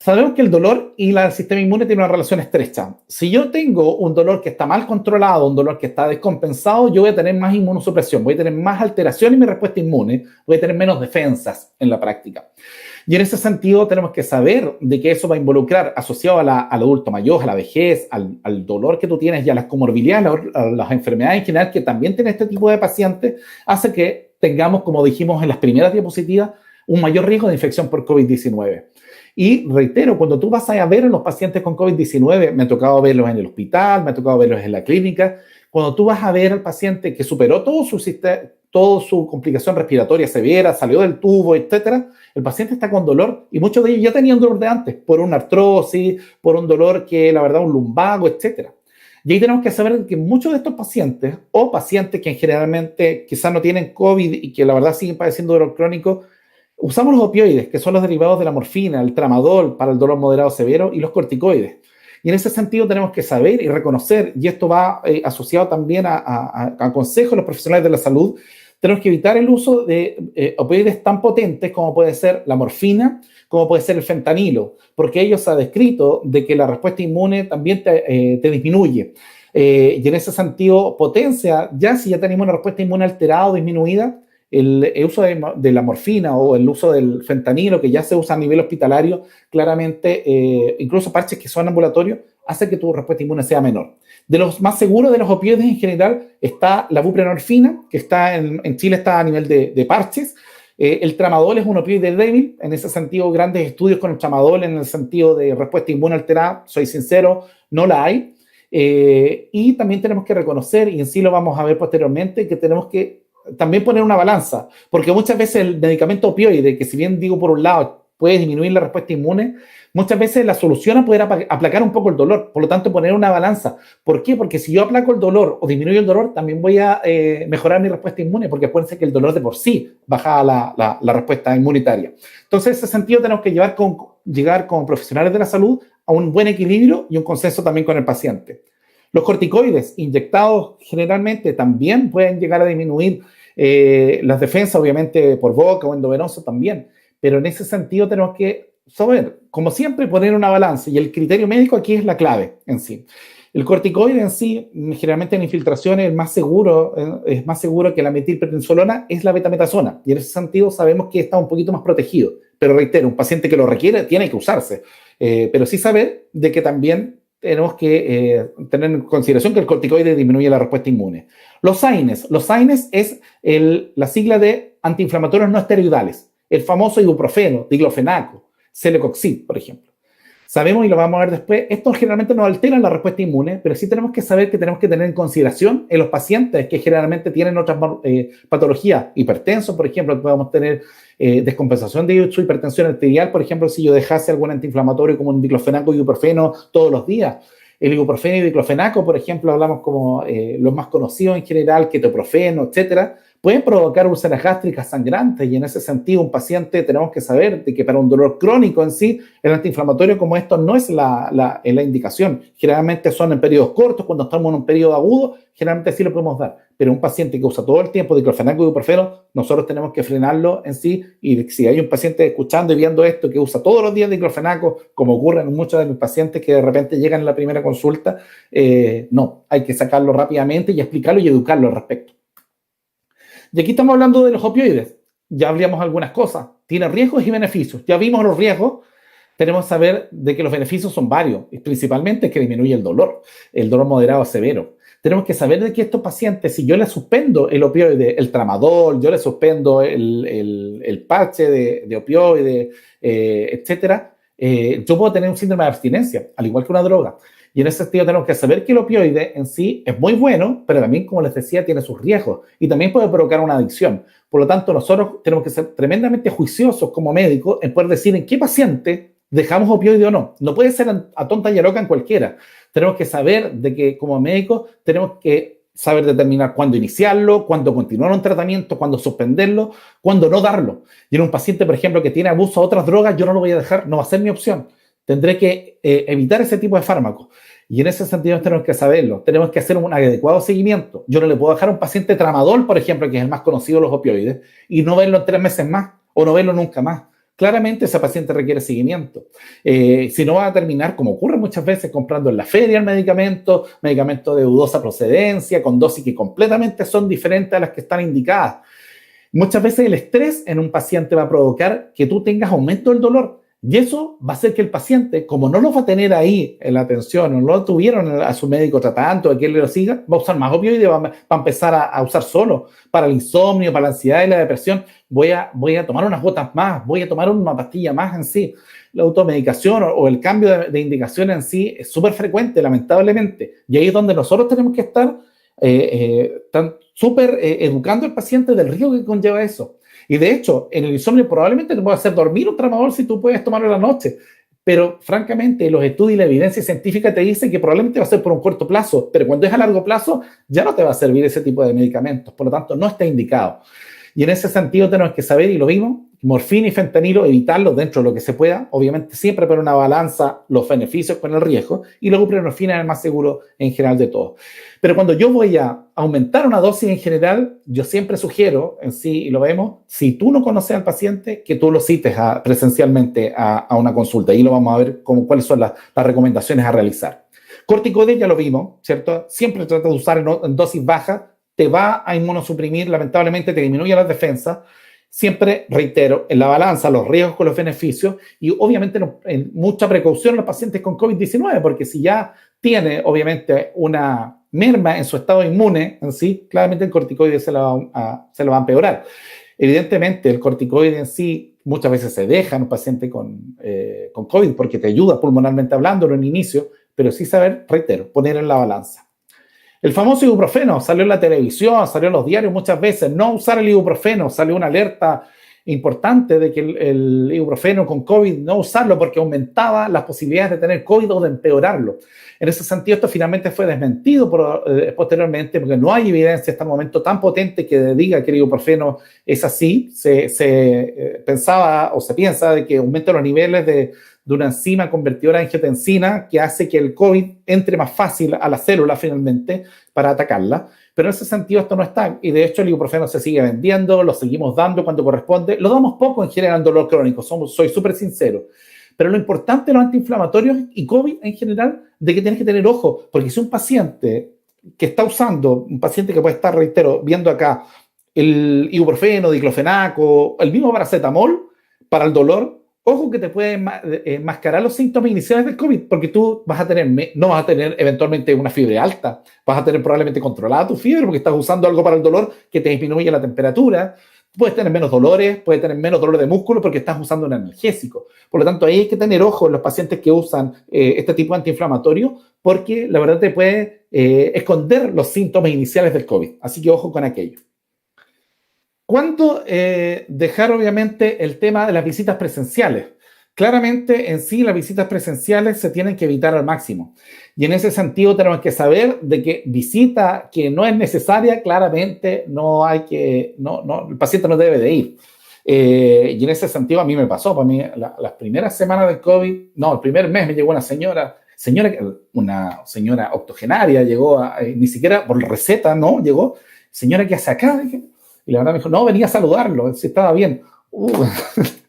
Sabemos que el dolor y el sistema inmune tienen una relación estrecha. Si yo tengo un dolor que está mal controlado, un dolor que está descompensado, yo voy a tener más inmunosupresión, voy a tener más alteración en mi respuesta inmune, voy a tener menos defensas en la práctica. Y en ese sentido tenemos que saber de que eso va a involucrar, asociado al adulto mayor, a la vejez, al dolor que tú tienes y a las comorbilidades, a las enfermedades en general que también tiene este tipo de pacientes, hace que tengamos, como dijimos en las primeras diapositivas, un mayor riesgo de infección por COVID-19. Y reitero, cuando tú vas a ver a los pacientes con COVID-19, me ha tocado verlos en el hospital, me ha tocado verlos en la clínica, cuando tú vas a ver al paciente que superó toda su complicación respiratoria severa, salió del tubo, etcétera, el paciente está con dolor y muchos de ellos ya tenían dolor de antes, por una artrosis, por un dolor que la verdad un lumbago, etcétera. Y ahí tenemos que saber que muchos de estos pacientes o pacientes que generalmente quizás no tienen COVID y que la verdad siguen padeciendo dolor crónico, usamos los opioides, que son los derivados de la morfina, el tramadol para el dolor moderado severo y los corticoides. Y en ese sentido tenemos que saber y reconocer, y esto va asociado también a consejos de los profesionales de la salud, tenemos que evitar el uso de opioides tan potentes como puede ser la morfina, como puede ser el fentanilo, porque ellos se ha descrito de que la respuesta inmune también te disminuye. Y en ese sentido potencia, ya si ya tenemos una respuesta inmune alterada o disminuida, el uso de la morfina o el uso del fentanilo, que ya se usa a nivel hospitalario, claramente, incluso parches que son ambulatorios, hace que tu respuesta inmune sea menor. De los más seguros de los opioides en general está la buprenorfina, que está en Chile está a nivel de parches. El tramadol es un opioide débil, en ese sentido grandes estudios con el tramadol en el sentido de respuesta inmune alterada, soy sincero, no la hay. Y también tenemos que reconocer, y en sí lo vamos a ver posteriormente, que tenemos que también poner una balanza, porque muchas veces el medicamento opioide, que si bien digo por un lado puede disminuir la respuesta inmune, muchas veces la solución a poder aplacar un poco el dolor, por lo tanto poner una balanza. ¿Por qué? Porque si yo aplaco el dolor o disminuyo el dolor, también voy a mejorar mi respuesta inmune, porque acuérdense que el dolor de por sí baja la respuesta inmunitaria. Entonces, en ese sentido tenemos que llegar como profesionales de la salud a un buen equilibrio y un consenso también con el paciente. Los corticoides inyectados generalmente también pueden llegar a disminuir las defensas, obviamente por boca o endovenoso también, pero en ese sentido tenemos que saber, como siempre, poner una balanza y el criterio médico aquí es la clave en sí. El corticoide en sí, generalmente en infiltraciones, es más seguro que la metilprednisolona, es la betametasona, y en ese sentido sabemos que está un poquito más protegido, pero reitero, un paciente que lo requiere tiene que usarse, pero sí saber de que también tenemos que tener en consideración que el corticoide disminuye la respuesta inmune. Los AINES es la sigla de antiinflamatorios no esteroidales, el famoso ibuprofeno, diclofenaco, celecoxib, por ejemplo. Sabemos, y lo vamos a ver después, estos generalmente no alteran la respuesta inmune, pero sí tenemos que saber que tenemos que tener en consideración en los pacientes que generalmente tienen otras patologías, hipertensos, por ejemplo, podemos tener descompensación de su hipertensión arterial, por ejemplo, si yo dejase algún antiinflamatorio como un diclofenaco y ibuprofeno todos los días. El ibuprofeno y diclofenaco, por ejemplo, hablamos como los más conocidos en general, ketoprofeno, etcétera, pueden provocar úlceras gástricas sangrantes y en ese sentido un paciente tenemos que saber de que para un dolor crónico en sí, el antiinflamatorio como esto no es la indicación. Generalmente son en periodos cortos, cuando estamos en un periodo agudo, generalmente sí lo podemos dar. Pero un paciente que usa todo el tiempo diclofenaco y ibuprofeno, nosotros tenemos que frenarlo en sí y si hay un paciente escuchando y viendo esto que usa todos los días diclofenaco, como ocurre en muchos de mis pacientes que de repente llegan en la primera consulta, no, hay que sacarlo rápidamente y explicarlo y educarlo al respecto. Y aquí estamos hablando de los opioides. ya hablamos algunas cosas. Tiene riesgos y beneficios. Ya vimos los riesgos. Tenemos que saber de que los beneficios son varios, y principalmente que disminuye el dolor moderado a severo. Tenemos que saber de que estos pacientes, si yo les suspendo el opioide, el tramadol, yo les suspendo el parche de opioide, etcétera, yo puedo tener un síndrome de abstinencia, al igual que una droga. Y en ese sentido tenemos que saber que el opioide en sí es muy bueno, pero también, como les decía, tiene sus riesgos y también puede provocar una adicción. Por lo tanto, nosotros tenemos que ser tremendamente juiciosos como médicos en poder decir en qué paciente dejamos opioide o no. No puede ser a tonta y a loca en cualquiera. Tenemos que saber de que como médicos tenemos que saber determinar cuándo iniciarlo, cuándo continuar un tratamiento, cuándo suspenderlo, cuándo no darlo. Y en un paciente, por ejemplo, que tiene abuso de otras drogas, yo no lo voy a dejar, no va a ser mi opción. Tendré que evitar ese tipo de fármacos. Y en ese sentido tenemos que saberlo. Tenemos que hacer un adecuado seguimiento. Yo no le puedo dejar a un paciente tramadol, por ejemplo, que es el más conocido de los opioides, y no verlo en 3 meses más o no verlo nunca más. Claramente ese paciente requiere seguimiento. Si no va a terminar, como ocurre muchas veces, comprando en la feria el medicamento de dudosa procedencia, con dosis que completamente son diferentes a las que están indicadas. Muchas veces el estrés en un paciente va a provocar que tú tengas aumento del dolor. Y eso va a hacer que el paciente, como no lo va a tener ahí en la atención, o no lo tuvieron a su médico tratante, o a quien le lo siga, va a usar más opioides, va a empezar a usar solo para el insomnio, para la ansiedad y la depresión. Voy a tomar unas gotas más, voy a tomar una pastilla más en sí. La automedicación o el cambio de indicación en sí es súper frecuente, lamentablemente. Y ahí es donde nosotros tenemos que estar súper educando al paciente del riesgo que conlleva eso. Y de hecho, en el insomnio probablemente te puede hacer dormir un tramadol si tú puedes tomarlo en la noche. Pero francamente, los estudios y la evidencia científica te dicen que probablemente va a ser por un corto plazo, pero cuando es a largo plazo ya no te va a servir ese tipo de medicamentos. Por lo tanto, no está indicado. Y en ese sentido tenemos que saber, y lo vimos, morfina y fentanilo, evitarlos dentro de lo que se pueda. Obviamente siempre poner una balanza los beneficios con el riesgo, y la buprenorfina es el más seguro en general de todos. Pero cuando yo voy a aumentar una dosis en general, yo siempre sugiero, en sí, y lo vemos, si tú no conoces al paciente, que tú lo cites presencialmente a una consulta. Ahí lo vamos a ver cuáles son las recomendaciones a realizar. Corticoides ya lo vimos, ¿cierto? Siempre trata de usar en dosis bajas, te va a inmunosuprimir, lamentablemente te disminuye las defensas. Siempre, reitero, en la balanza los riesgos con los beneficios y obviamente en mucha precaución a los pacientes con COVID-19, porque si ya tiene obviamente una merma en su estado inmune en sí, claramente el corticoide se lo va a empeorar. Evidentemente el corticoide en sí muchas veces se deja en un paciente con COVID porque te ayuda pulmonalmente hablando en un inicio, pero sí saber, reitero, poner en la balanza. El famoso ibuprofeno salió en la televisión, salió en los diarios muchas veces. No usar el ibuprofeno, salió una alerta importante de que el ibuprofeno con COVID no usarlo porque aumentaba las posibilidades de tener COVID o de empeorarlo. En ese sentido, esto finalmente fue desmentido posteriormente porque no hay evidencia hasta el momento tan potente que diga que el ibuprofeno es así. Se pensaba o se piensa de que aumenta los niveles de una enzima convertidora de angiotensina que hace que el COVID entre más fácil a la célula finalmente para atacarla. Pero en ese sentido esto no está. Y de hecho el ibuprofeno se sigue vendiendo, lo seguimos dando cuando corresponde. Lo damos poco en general en dolor crónico, soy súper sincero. Pero lo importante de los antiinflamatorios y COVID en general, de que tienes que tener ojo. Porque si un paciente que está usando, un paciente que puede estar, reitero, viendo acá el ibuprofeno, diclofenaco, el mismo paracetamol para el dolor, ojo que te puede enmascarar los síntomas iniciales del COVID, porque tú no vas a tener eventualmente una fiebre alta, vas a tener probablemente controlada tu fiebre porque estás usando algo para el dolor que te disminuye la temperatura, puedes tener menos dolores, puedes tener menos dolor de músculo porque estás usando un analgésico. Por lo tanto, ahí hay que tener ojo en los pacientes que usan este tipo de antiinflamatorio, porque la verdad te puede esconder los síntomas iniciales del COVID. Así que ojo con aquello. ¿Cuándo dejar, obviamente, el tema de las visitas presenciales? Claramente, en sí, las visitas presenciales se tienen que evitar al máximo. Y en ese sentido tenemos que saber de que visita que no es necesaria, claramente el paciente no debe de ir. Y en ese sentido a mí me pasó, para mí las primeras semanas del COVID, el primer mes me llegó una señora octogenaria, llegó ni siquiera por receta, llegó, señora, ¿qué hace acá? Y la verdad me dijo, no, venía a saludarlo, si estaba bien.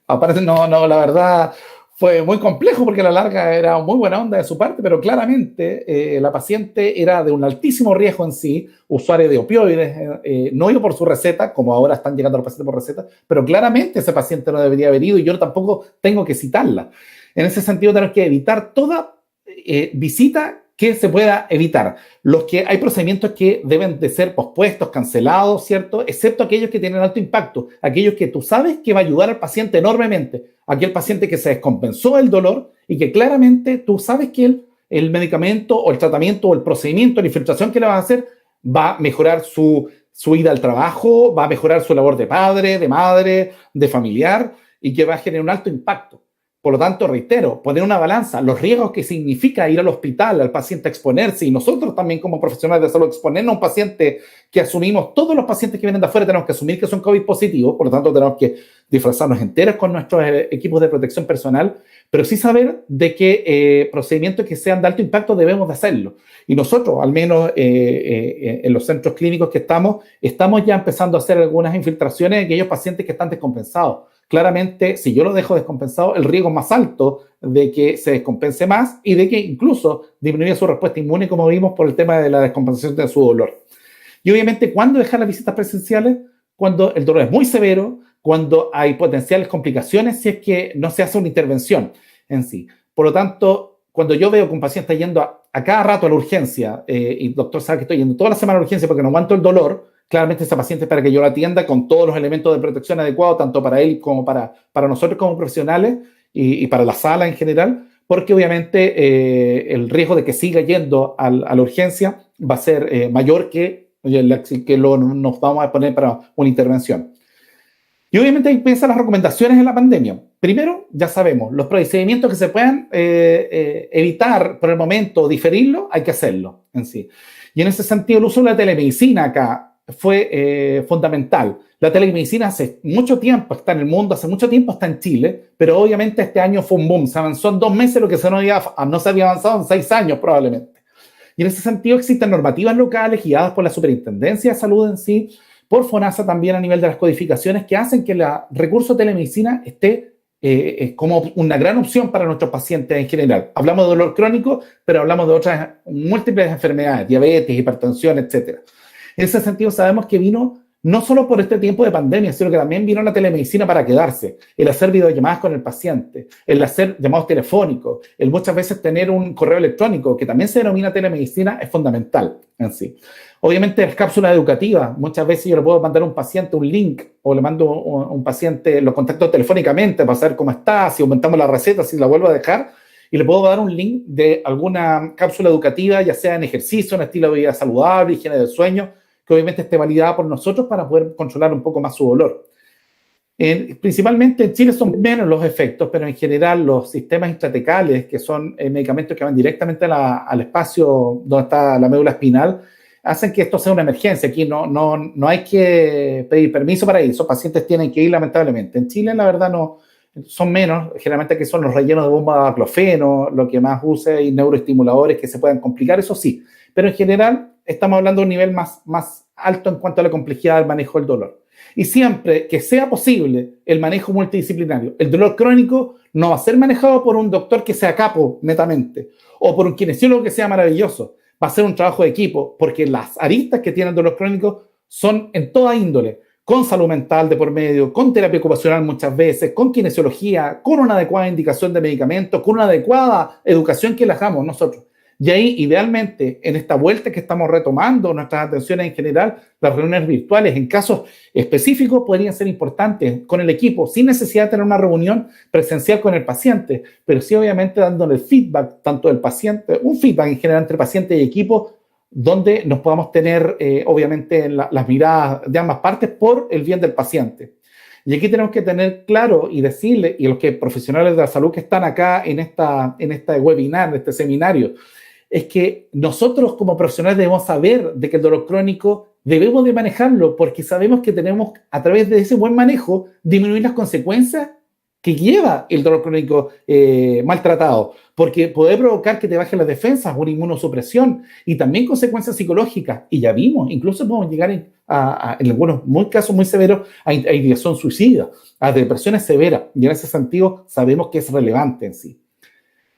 Aparte, la verdad, Fue muy complejo porque a la larga era muy buena onda de su parte, pero claramente la paciente era de un altísimo riesgo en sí, usuaria de opioides, no iba por su receta, como ahora están llegando los pacientes por receta, pero claramente ese paciente no debería haber ido y yo tampoco tengo que citarla. En ese sentido, tenemos que evitar toda visita que se pueda evitar. Hay procedimientos que deben de ser pospuestos, cancelados, ¿cierto? Excepto aquellos que tienen alto impacto, aquellos que tú sabes que va a ayudar al paciente enormemente, aquel paciente que se descompensó el dolor y que claramente tú sabes que el medicamento o el tratamiento o el procedimiento, la infiltración que le vas a hacer va a mejorar su ida al trabajo, va a mejorar su labor de padre, de madre, de familiar y que va a generar un alto impacto. Por lo tanto, reitero, poner una balanza, los riesgos que significa ir al hospital, al paciente exponerse, y nosotros también como profesionales de salud exponernos a un paciente que asumimos, todos los pacientes que vienen de afuera tenemos que asumir que son COVID positivos, por lo tanto tenemos que disfrazarnos enteros con nuestros equipos de protección personal, pero sí saber de qué procedimientos que sean de alto impacto debemos de hacerlo. Y nosotros, al menos en los centros clínicos que estamos ya empezando a hacer algunas infiltraciones en aquellos pacientes que están descompensados. Claramente, si yo lo dejo descompensado, el riesgo es más alto de que se descompense más y de que incluso disminuya su respuesta inmune, como vimos, por el tema de la descompensación de su dolor. Y obviamente, ¿cuándo dejar las visitas presenciales? Cuando el dolor es muy severo, cuando hay potenciales complicaciones, si es que no se hace una intervención en sí. Por lo tanto, cuando yo veo que un paciente está yendo a cada rato a la urgencia, y el doctor sabe que estoy yendo toda la semana a la urgencia porque no aguanto el dolor, claramente esa paciente es para que yo la atienda con todos los elementos de protección adecuados, tanto para él como para nosotros como profesionales y para la sala en general, porque obviamente el riesgo de que siga yendo a la urgencia va a ser mayor que nos vamos a poner para una intervención. Y obviamente ahí piensan las recomendaciones en la pandemia. Primero, ya sabemos, los procedimientos que se puedan evitar por el momento, diferirlo, hay que hacerlo en sí. Y en ese sentido, el uso de la telemedicina acá fue fundamental. La telemedicina hace mucho tiempo está en el mundo, hace mucho tiempo está en Chile, pero obviamente este año fue un boom. Se avanzó en 2 meses lo que no se había avanzado en 6 años probablemente. Y en ese sentido existen normativas locales guiadas por la Superintendencia de Salud en sí, por FONASA también a nivel de las codificaciones que hacen que el recurso de telemedicina esté como una gran opción para nuestros pacientes en general. Hablamos de dolor crónico, pero hablamos de otras múltiples enfermedades, diabetes, hipertensión, etcétera. En ese sentido, sabemos que vino no solo por este tiempo de pandemia, sino que también vino la telemedicina para quedarse, el hacer videollamadas con el paciente, el hacer llamados telefónicos, el muchas veces tener un correo electrónico, que también se denomina telemedicina, es fundamental en sí. Obviamente, las cápsulas educativas, muchas veces yo le puedo mandar a un paciente un link o le mando a un paciente, lo contacto telefónicamente para saber cómo está, si aumentamos la receta, si la vuelvo a dejar, y le puedo dar un link de alguna cápsula educativa, ya sea en ejercicio, en estilo de vida saludable, higiene del sueño, que obviamente esté validada por nosotros para poder controlar un poco más su dolor. Principalmente en Chile son menos los efectos, pero en general los sistemas intratecales, que son medicamentos que van directamente al espacio donde está la médula espinal, hacen que esto sea una emergencia. Aquí no hay que pedir permiso para ir, esos pacientes tienen que ir lamentablemente. En Chile la verdad no, son menos, generalmente que son los rellenos de bomba de baclofeno, lo que más use y neuroestimuladores que se puedan complicar, eso sí, pero en general estamos hablando de un nivel más alto en cuanto a la complejidad del manejo del dolor. Y siempre que sea posible el manejo multidisciplinario, el dolor crónico no va a ser manejado por un doctor que sea capo netamente o por un kinesiólogo que sea maravilloso. Va a ser un trabajo de equipo porque las aristas que tiene el dolor crónico son en toda índole, con salud mental de por medio, con terapia ocupacional muchas veces, con kinesiología, con una adecuada indicación de medicamentos, con una adecuada educación que le hagamos nosotros. Y ahí, idealmente, en esta vuelta que estamos retomando nuestras atenciones en general, las reuniones virtuales en casos específicos podrían ser importantes con el equipo, sin necesidad de tener una reunión presencial con el paciente, pero sí obviamente dándole el feedback tanto del paciente, un feedback en general entre paciente y equipo, donde nos podamos tener obviamente las miradas de ambas partes por el bien del paciente. Y aquí tenemos que tener claro y decirle, y los que profesionales de la salud que están acá en este webinar, en este seminario, es que nosotros como profesionales debemos saber de que el dolor crónico debemos de manejarlo porque sabemos que tenemos, a través de ese buen manejo, disminuir las consecuencias que lleva el dolor crónico maltratado, porque puede provocar que te bajen las defensas, una inmunosupresión y también consecuencias psicológicas. Y ya vimos, incluso podemos llegar en algunos casos muy severos, a ideación suicida, a depresiones severas. Y en ese sentido sabemos que es relevante en sí.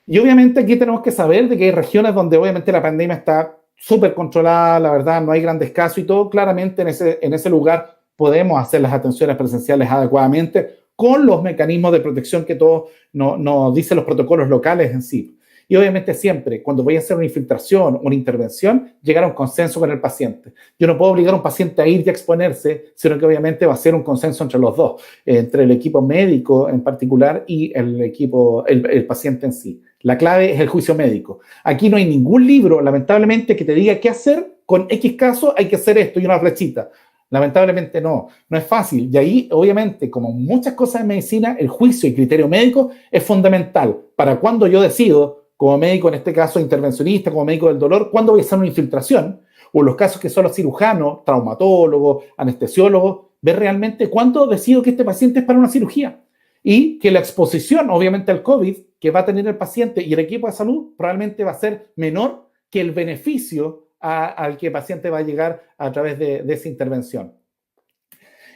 Y obviamente aquí tenemos que saber de que hay regiones donde obviamente la pandemia está súper controlada, la verdad, no hay grandes casos y todo. Claramente en ese lugar podemos hacer las atenciones presenciales adecuadamente con los mecanismos de protección que todos nos dicen los protocolos locales en sí. Y obviamente siempre, cuando voy a hacer una infiltración o una intervención, llegar a un consenso con el paciente. Yo no puedo obligar a un paciente a ir y a exponerse, sino que obviamente va a ser un consenso entre los dos, entre el equipo médico en particular y el paciente en sí. La clave es el juicio médico. Aquí no hay ningún libro, lamentablemente, que te diga qué hacer. Con X caso hay que hacer esto y una flechita. Lamentablemente no es fácil. Y ahí, obviamente, como muchas cosas en medicina, el juicio y criterio médico es fundamental para cuando yo decido, como médico, en este caso intervencionista, como médico del dolor, cuándo voy a hacer una infiltración, o en los casos que son los cirujanos, traumatólogos, anestesiólogos, ver realmente cuándo decido que este paciente es para una cirugía. Y que la exposición, obviamente, al COVID que va a tener el paciente y el equipo de salud probablemente va a ser menor que el beneficio al que el paciente va a llegar a través de esa intervención.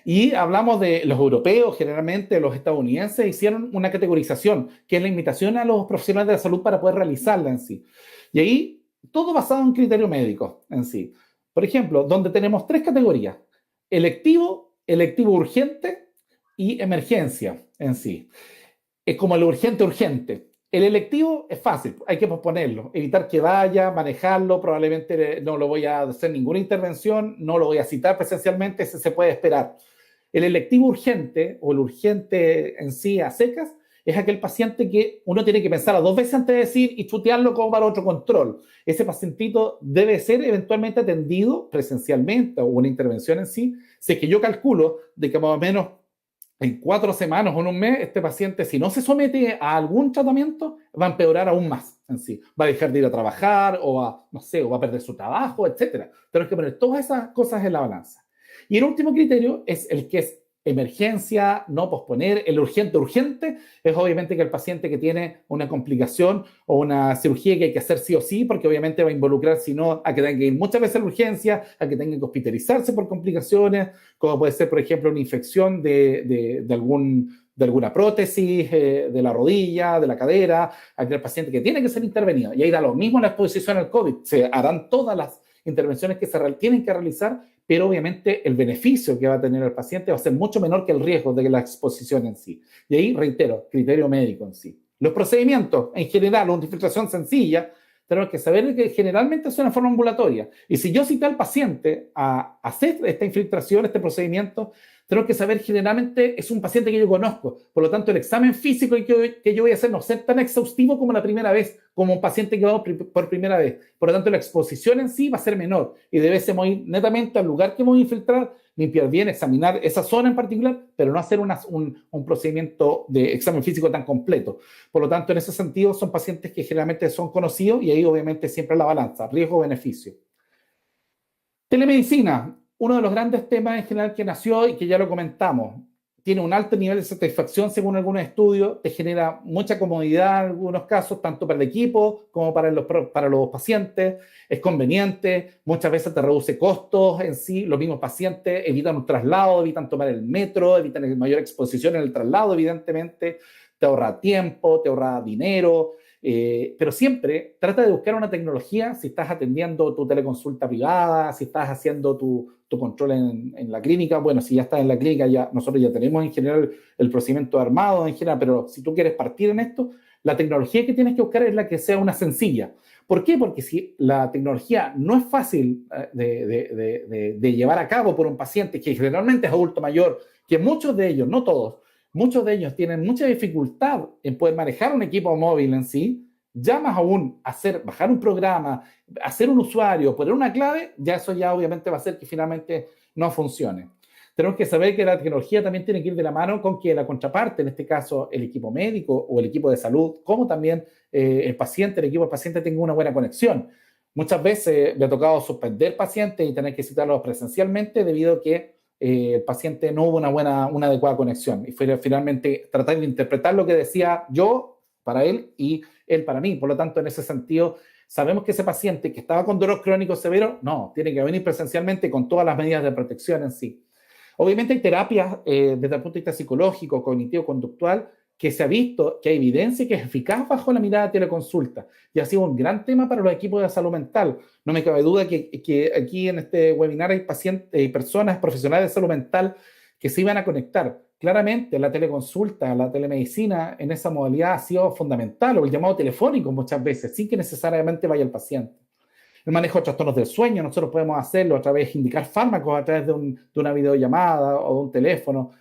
Y hablamos de los europeos, generalmente los estadounidenses hicieron una categorización, que es la invitación a los profesionales de la salud para poder realizarla en sí. Y ahí, todo basado en criterio médico en sí. Por ejemplo, donde tenemos 3 categorías: electivo, electivo urgente y emergencia en sí. Es como el urgente. El electivo es fácil, hay que posponerlo, evitar que vaya, manejarlo, probablemente no lo voy a hacer ninguna intervención, no lo voy a citar presencialmente, ese se puede esperar. El electivo urgente o el urgente en sí a secas es aquel paciente que uno tiene que pensar 2 veces antes de decir y chutearlo como para otro control. Ese pacientito debe ser eventualmente atendido presencialmente o una intervención en sí. Si es que yo calculo de que más o menos en 4 semanas o en un mes, este paciente, si no se somete a algún tratamiento, va a empeorar aún más en sí. Va a dejar de ir a trabajar o va a perder su trabajo, etc. Tenemos que poner todas esas cosas en la balanza. Y el último criterio es el que es emergencia, no posponer. El urgente es obviamente que el paciente que tiene una complicación o una cirugía que hay que hacer sí o sí, porque obviamente va a involucrar, si no, a que tenga que ir muchas veces a la urgencia, a que tenga que hospitalizarse por complicaciones, como puede ser, por ejemplo, una infección de alguna prótesis, de la rodilla, de la cadera, aquel paciente que tiene que ser intervenido. Y ahí da lo mismo en la exposición al COVID. Se harán todas las intervenciones que se tienen que realizar, pero obviamente el beneficio que va a tener el paciente va a ser mucho menor que el riesgo de la exposición en sí. Y ahí, reitero, criterio médico en sí. Los procedimientos, en general, una infiltración sencilla, tenemos que saber que generalmente es una forma ambulatoria. Y si yo cité al paciente a hacer esta infiltración, este procedimiento, tenemos que saber generalmente es un paciente que yo conozco. Por lo tanto, el examen físico que yo voy a hacer no ser tan exhaustivo como la primera vez, como un paciente que va por primera vez. Por lo tanto, la exposición en sí va a ser menor y debemos ir netamente al lugar que vamos a infiltrar, limpiar bien, examinar esa zona en particular, pero no hacer un procedimiento de examen físico tan completo. Por lo tanto, en ese sentido, son pacientes que generalmente son conocidos y ahí obviamente siempre la balanza, riesgo-beneficio. Telemedicina, uno de los grandes temas en general que nació y que ya lo comentamos. Tiene un alto nivel de satisfacción según algunos estudios, te genera mucha comodidad en algunos casos, tanto para el equipo como para los pacientes. Es conveniente, muchas veces te reduce costos en sí. Los mismos pacientes evitan un traslado, evitan tomar el metro, evitan mayor exposición en el traslado, evidentemente. Te ahorra tiempo, te ahorra dinero. Pero siempre trata de buscar una tecnología si estás atendiendo tu teleconsulta privada, si estás haciendo tu control en la clínica. Bueno, si ya estás en la clínica, nosotros ya tenemos en general el procedimiento armado en general, pero si tú quieres partir en esto, la tecnología que tienes que buscar es la que sea una sencilla. ¿Por qué? Porque si la tecnología no es fácil de llevar a cabo por un paciente que generalmente es adulto mayor, que muchos de ellos, no todos, muchos de ellos tienen mucha dificultad en poder manejar un equipo móvil en sí, ya más aún bajar un programa, hacer un usuario, poner una clave, ya eso ya obviamente va a hacer que finalmente no funcione. Tenemos que saber que la tecnología también tiene que ir de la mano con que la contraparte, en este caso el equipo médico o el equipo de salud, como también el equipo del paciente tenga una buena conexión. Muchas veces me ha tocado suspender pacientes y tener que citarlos presencialmente debido a que el paciente no hubo una adecuada conexión. Y fue finalmente tratar de interpretar lo que decía yo para él y él para mí. Por lo tanto, en ese sentido, Sabemos que ese paciente que estaba con dolor crónico severo, no, tiene que venir presencialmente con todas las medidas de protección en sí. Obviamente hay terapias desde el punto de vista psicológico, cognitivo, conductual, que se ha visto que hay evidencia que es eficaz bajo la mirada de teleconsulta y ha sido un gran tema para los equipos de salud mental. No me cabe duda que aquí en este webinar hay pacientes y personas profesionales de salud mental que se iban a conectar. Claramente la teleconsulta, la telemedicina en esa modalidad ha sido fundamental, o el llamado telefónico muchas veces, sin que necesariamente vaya el paciente. El manejo de trastornos del sueño, nosotros podemos hacerlo a través de indicar fármacos, a través de una videollamada o de un teléfono,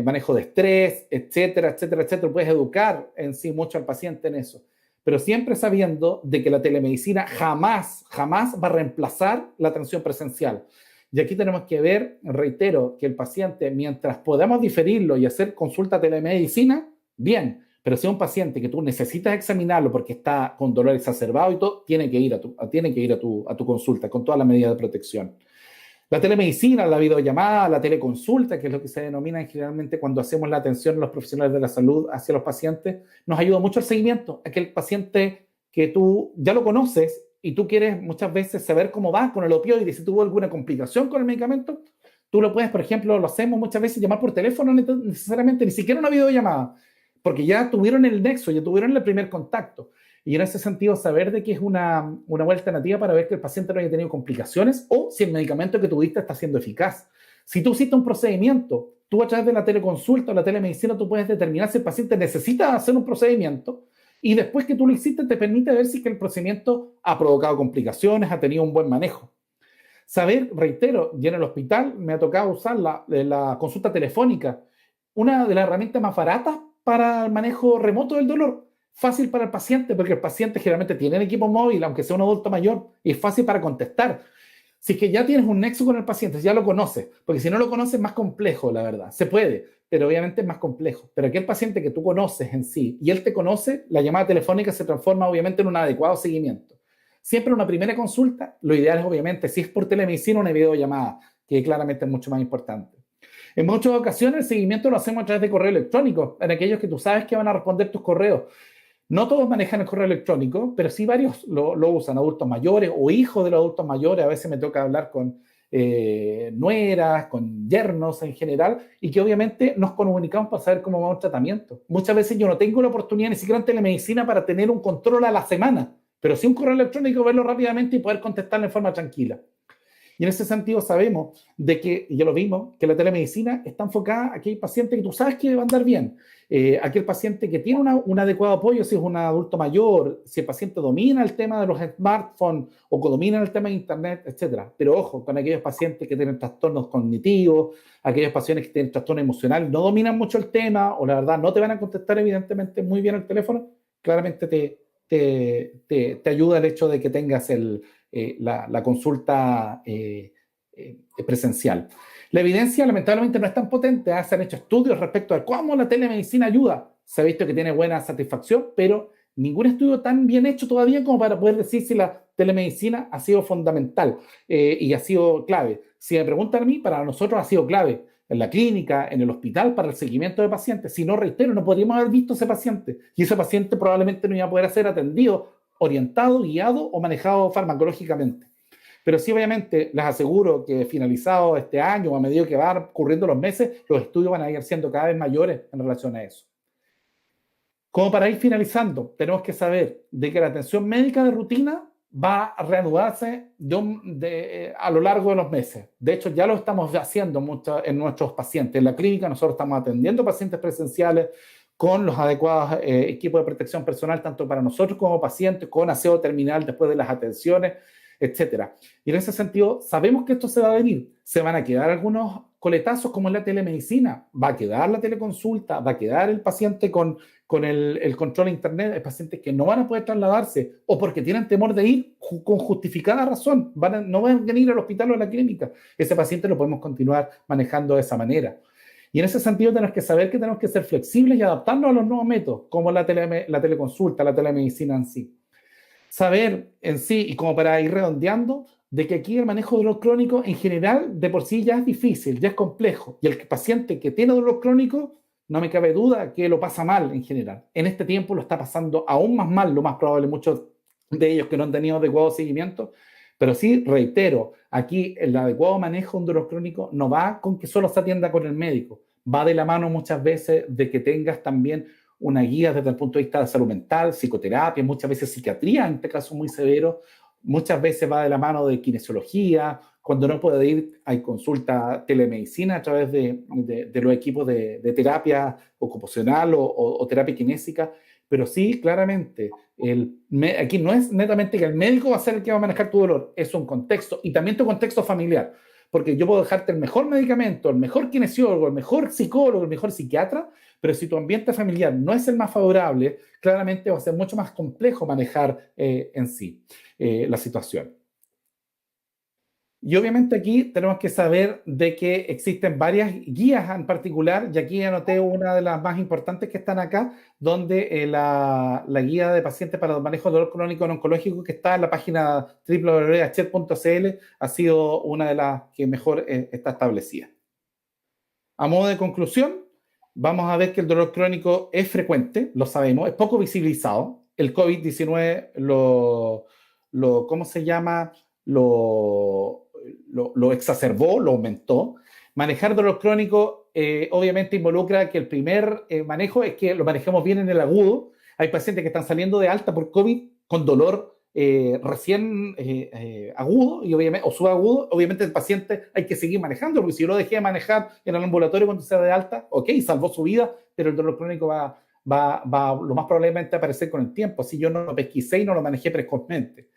manejo de estrés, etcétera, etcétera, etcétera. Puedes educar en sí mucho al paciente en eso, pero siempre sabiendo de que la telemedicina jamás va a reemplazar la atención presencial. Y aquí tenemos que ver, reitero, que el paciente, mientras podamos diferirlo y hacer consulta telemedicina, bien, pero si es un paciente que tú necesitas examinarlo porque está con dolor exacerbado y todo, tiene que ir a tu consulta con todas las medidas de protección. La telemedicina, la videollamada, la teleconsulta, que es lo que se denomina generalmente cuando hacemos la atención a los profesionales de la salud hacia los pacientes, nos ayuda mucho al seguimiento. Aquel paciente que tú ya lo conoces y tú quieres muchas veces saber cómo va con el opioide, si tuvo alguna complicación con el medicamento, tú lo puedes, por ejemplo, lo hacemos muchas veces, llamar por teléfono necesariamente, ni siquiera una videollamada, porque ya tuvieron el nexo, ya tuvieron el primer contacto. Y en ese sentido, saber de que es una buena alternativa para ver que el paciente no haya tenido complicaciones o si el medicamento que tuviste está siendo eficaz. Si tú hiciste un procedimiento, tú a través de la teleconsulta o la telemedicina, tú puedes determinar si el paciente necesita hacer un procedimiento y después que tú lo hiciste te permite ver si que el procedimiento ha provocado complicaciones, ha tenido un buen manejo. Saber, reitero, y en el hospital me ha tocado usar la consulta telefónica, una de las herramientas más baratas para el manejo remoto del dolor. Fácil para el paciente, porque el paciente generalmente tiene el equipo móvil, aunque sea un adulto mayor, y es fácil para contestar. Si es que ya tienes un nexo con el paciente, ya lo conoces, porque si no lo conoces es más complejo, la verdad. Se puede, pero obviamente es más complejo. Pero aquel paciente que tú conoces en sí y él te conoce, la llamada telefónica se transforma obviamente en un adecuado seguimiento. Siempre una primera consulta, lo ideal es obviamente, si es por telemedicina, una videollamada, que claramente es mucho más importante. En muchas ocasiones el seguimiento lo hacemos a través de correo electrónico, en aquellos que tú sabes que van a responder tus correos. No todos manejan el correo electrónico, pero sí varios lo usan, adultos mayores o hijos de los adultos mayores. A veces me toca hablar con nueras, con yernos en general, y que obviamente nos comunicamos para saber cómo va un tratamiento. Muchas veces yo no tengo la oportunidad ni siquiera en telemedicina para tener un control a la semana, pero sí un correo electrónico, verlo rápidamente y poder contestarlo en forma tranquila. Y en ese sentido sabemos de que, y ya lo vimos, que la telemedicina está enfocada a aquel paciente que tú sabes que va a andar bien, aquel paciente que tiene un adecuado apoyo, si es un adulto mayor, si el paciente domina el tema de los smartphones o domina el tema de internet, etcétera. Pero ojo, con aquellos pacientes que tienen trastornos cognitivos, aquellos pacientes que tienen trastorno emocional, no dominan mucho el tema o la verdad no te van a contestar evidentemente muy bien el teléfono, claramente te ayuda el hecho de que tengas la consulta presencial. La evidencia lamentablemente no es tan potente, se han hecho estudios respecto a cómo la telemedicina ayuda, se ha visto que tiene buena satisfacción, pero ningún estudio tan bien hecho todavía como para poder decir si la telemedicina ha sido fundamental y ha sido clave. Si me preguntan a mí, para nosotros ha sido clave en la clínica, en el hospital, para el seguimiento de pacientes. Si no, reitero, no podríamos haber visto a ese paciente y ese paciente probablemente no iba a poder ser atendido, orientado, guiado o manejado farmacológicamente. Pero sí, obviamente, les aseguro que finalizado este año o a medida que van ocurriendo los meses, los estudios van a ir siendo cada vez mayores en relación a eso. Como para ir finalizando, tenemos que saber de que la atención médica de rutina va a reanudarse a lo largo de los meses. De hecho, ya lo estamos haciendo mucho en nuestros pacientes. En la clínica nosotros estamos atendiendo pacientes presenciales con los adecuados equipos de protección personal, tanto para nosotros como pacientes, con aseo terminal después de las atenciones, etcétera. Y en ese sentido, sabemos que esto se va a venir. Se van a quedar algunos coletazos como en la telemedicina. Va a quedar la teleconsulta, va a quedar el paciente con el control de internet, hay pacientes que no van a poder trasladarse o porque tienen temor de ir con justificada razón, no van a ir al hospital o a la clínica. Ese paciente lo podemos continuar manejando de esa manera. Y en ese sentido tenemos que saber que tenemos que ser flexibles y adaptarnos a los nuevos métodos, como la teleconsulta, la telemedicina en sí. Saber en sí, y como para ir redondeando, de que aquí el manejo de dolor crónico en general de por sí ya es difícil, ya es complejo. Y el paciente que tiene dolor crónico, no me cabe duda que lo pasa mal en general. En este tiempo lo está pasando aún más mal, lo más probable. Muchos de ellos que no han tenido adecuado seguimiento. Pero sí, reitero, aquí el adecuado manejo de un dolor crónico no va con que solo se atienda con el médico, va de la mano muchas veces de que tengas también una guía desde el punto de vista de salud mental, psicoterapia, muchas veces psiquiatría, en este caso muy severo, muchas veces va de la mano de kinesiología, cuando no puede ir hay consulta telemedicina a través de los equipos de terapia ocupacional o terapia kinésica, pero sí, claramente, aquí no es netamente que el médico va a ser el que va a manejar tu dolor, es un contexto y también tu contexto familiar, porque yo puedo dejarte el mejor medicamento, el mejor kinesiólogo, el mejor psicólogo, el mejor psiquiatra, pero si tu ambiente familiar no es el más favorable, claramente va a ser mucho más complejo manejar en sí la situación. Y obviamente aquí tenemos que saber de que existen varias guías en particular, y aquí anoté una de las más importantes que están acá, donde la guía de pacientes para el manejo de dolor crónico no oncológico, que está en la página www.achet.cl, ha sido una de las que mejor está establecida. A modo de conclusión, vamos a ver que el dolor crónico es frecuente, lo sabemos, es poco visibilizado. El COVID-19 ¿cómo se llama? Lo exacerbó, lo aumentó. Manejar dolor crónico obviamente involucra que el primer manejo es que lo manejemos bien en el agudo. Hay pacientes que están saliendo de alta por COVID con dolor recién agudo y obviamente, o subagudo. Obviamente el paciente hay que seguir manejando, porque si yo lo dejé de manejar en el ambulatorio cuando sea de alta, ok, salvó su vida, pero el dolor crónico va lo más probablemente a aparecer con el tiempo. Si yo no lo pesquisé y no lo manejé precozmente.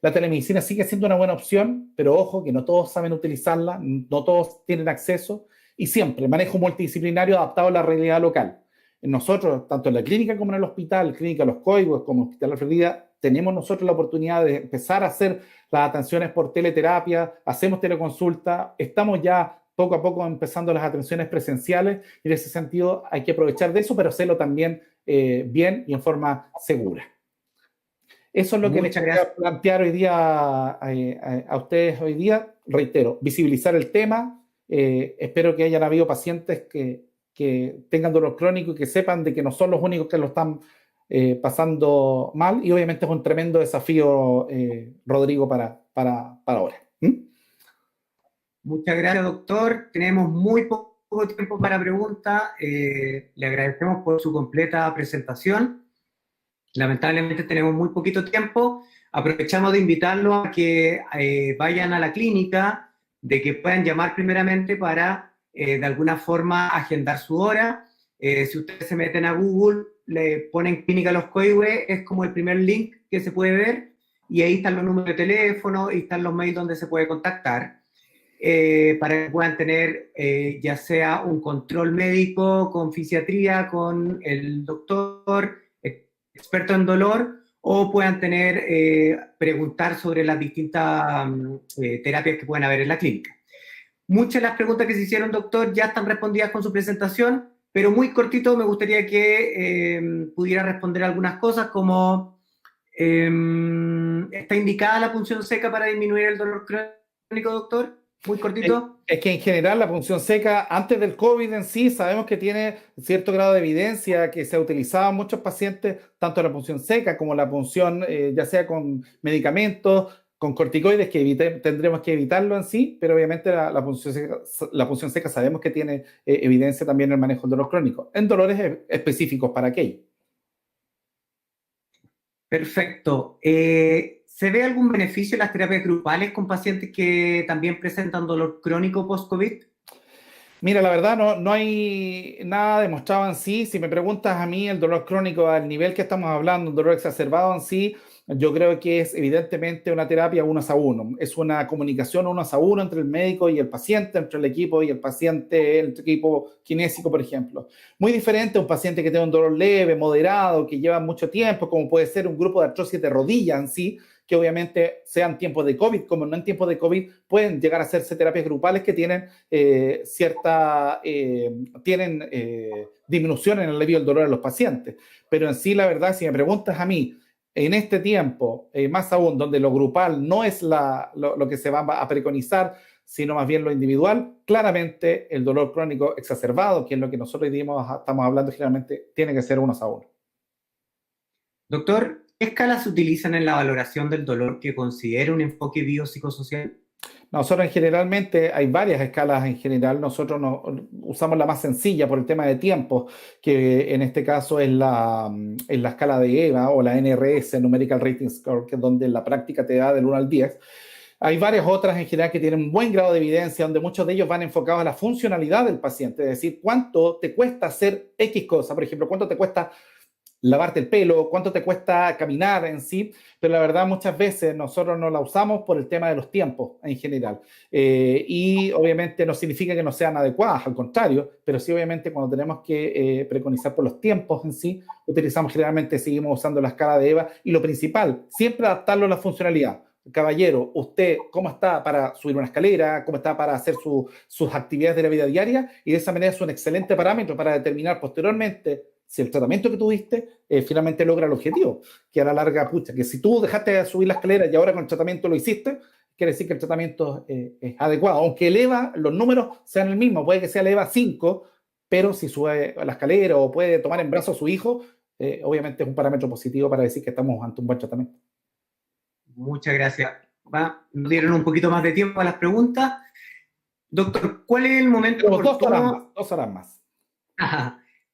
La telemedicina sigue siendo una buena opción, pero ojo que no todos saben utilizarla, no todos tienen acceso y siempre manejo multidisciplinario adaptado a la realidad local. Nosotros, tanto en la clínica como en el hospital, Clínica Los Coigües como Hospital La Florida, tenemos nosotros la oportunidad de empezar a hacer las atenciones por teleterapia, hacemos teleconsulta, estamos ya poco a poco empezando las atenciones presenciales y en ese sentido hay que aprovechar de eso, pero hacerlo también bien y en forma segura. Eso es lo que les quería plantear hoy día a ustedes hoy día. Reitero, visibilizar el tema. Espero que hayan habido pacientes que tengan dolor crónico y que sepan de que no son los únicos que lo están pasando mal. Y obviamente es un tremendo desafío, Rodrigo, para ahora. Muchas gracias, doctor. Tenemos muy poco tiempo para preguntas. Le agradecemos por su completa presentación. Lamentablemente tenemos muy poquito tiempo. Aprovechamos de invitarlos a que vayan a la clínica, de que puedan llamar primeramente para de alguna forma agendar su hora. Si ustedes se meten a Google, le ponen Clínica Los Coihue, es como el primer link que se puede ver, y ahí están los números de teléfono y están los mails donde se puede contactar, para que puedan tener ya sea un control médico con fisiatría, con el doctor experto en dolor, o puedan preguntar sobre las distintas terapias que pueden haber en la clínica. Muchas de las preguntas que se hicieron, doctor, ya están respondidas con su presentación, pero muy cortito me gustaría que pudiera responder algunas cosas como ¿está indicada la punción seca para disminuir el dolor crónico, doctor? Muy cortito. Es que en general la punción seca, antes del COVID en sí, sabemos que tiene cierto grado de evidencia, que se ha utilizado en muchos pacientes, tanto la punción seca como la punción, ya sea con medicamentos, con corticoides, que tendremos que evitarlo en sí, pero obviamente la punción seca sabemos que tiene evidencia también en el manejo del dolor crónico, en dolores específicos para aquello. Perfecto. ¿Se ve algún beneficio en las terapias grupales con pacientes que también presentan dolor crónico post-COVID? Mira, la verdad no hay nada demostrado en sí. Si me preguntas a mí el dolor crónico al nivel que estamos hablando, un dolor exacerbado en sí, yo creo que es evidentemente una terapia uno a uno. Es una comunicación uno a uno entre el médico y el paciente, entre el equipo y el paciente, el equipo kinésico, por ejemplo. Muy diferente a un paciente que tiene un dolor leve, moderado, que lleva mucho tiempo, como puede ser un grupo de artrosis de rodilla en sí, que obviamente sean tiempos de COVID, como no en tiempos de COVID, pueden llegar a hacerse terapias grupales que tienen disminución en el alivio del dolor de los pacientes. Pero en sí, la verdad, si me preguntas a mí, en este tiempo, más aún, donde lo grupal no es lo que se va a preconizar, sino más bien lo individual, claramente el dolor crónico exacerbado, que es lo que nosotros estamos hablando generalmente, tiene que ser uno a uno. Doctor, ¿Qué escalas se utilizan en la valoración del dolor que considera un enfoque biopsicosocial? Nosotros generalmente, hay varias escalas en general, nosotros usamos la más sencilla por el tema de tiempo, que en este caso es la escala de EVA o la NRS, Numerical Rating Score, que es donde en la práctica te da del 1 al 10. Hay varias otras en general que tienen un buen grado de evidencia, donde muchos de ellos van enfocados a la funcionalidad del paciente, es decir, cuánto te cuesta hacer X cosa, por ejemplo, cuánto te cuesta lavarte el pelo, cuánto te cuesta caminar en sí, pero la verdad muchas veces nosotros no la usamos por el tema de los tiempos en general. Y obviamente no significa que no sean adecuadas, al contrario, pero sí obviamente cuando tenemos que preconizar por los tiempos en sí, utilizamos generalmente, seguimos usando la escala de EVA y lo principal, siempre adaptarlo a la funcionalidad. Caballero, ¿usted cómo está para subir una escalera? ¿Cómo está para hacer sus actividades de la vida diaria? Y de esa manera es un excelente parámetro para determinar posteriormente si el tratamiento que tuviste finalmente logra el objetivo, que a la larga, pucha, que si tú dejaste de subir la escalera y ahora con el tratamiento lo hiciste, quiere decir que el tratamiento es adecuado, aunque el EVA, los números sean el mismo, puede que sea el EVA 5, pero si sube a la escalera o puede tomar en brazos a su hijo, obviamente es un parámetro positivo para decir que estamos ante un buen tratamiento. Muchas gracias. Nos dieron un poquito más de tiempo a las preguntas. Doctor, ¿cuál es el momento oportuno? Dos horas más.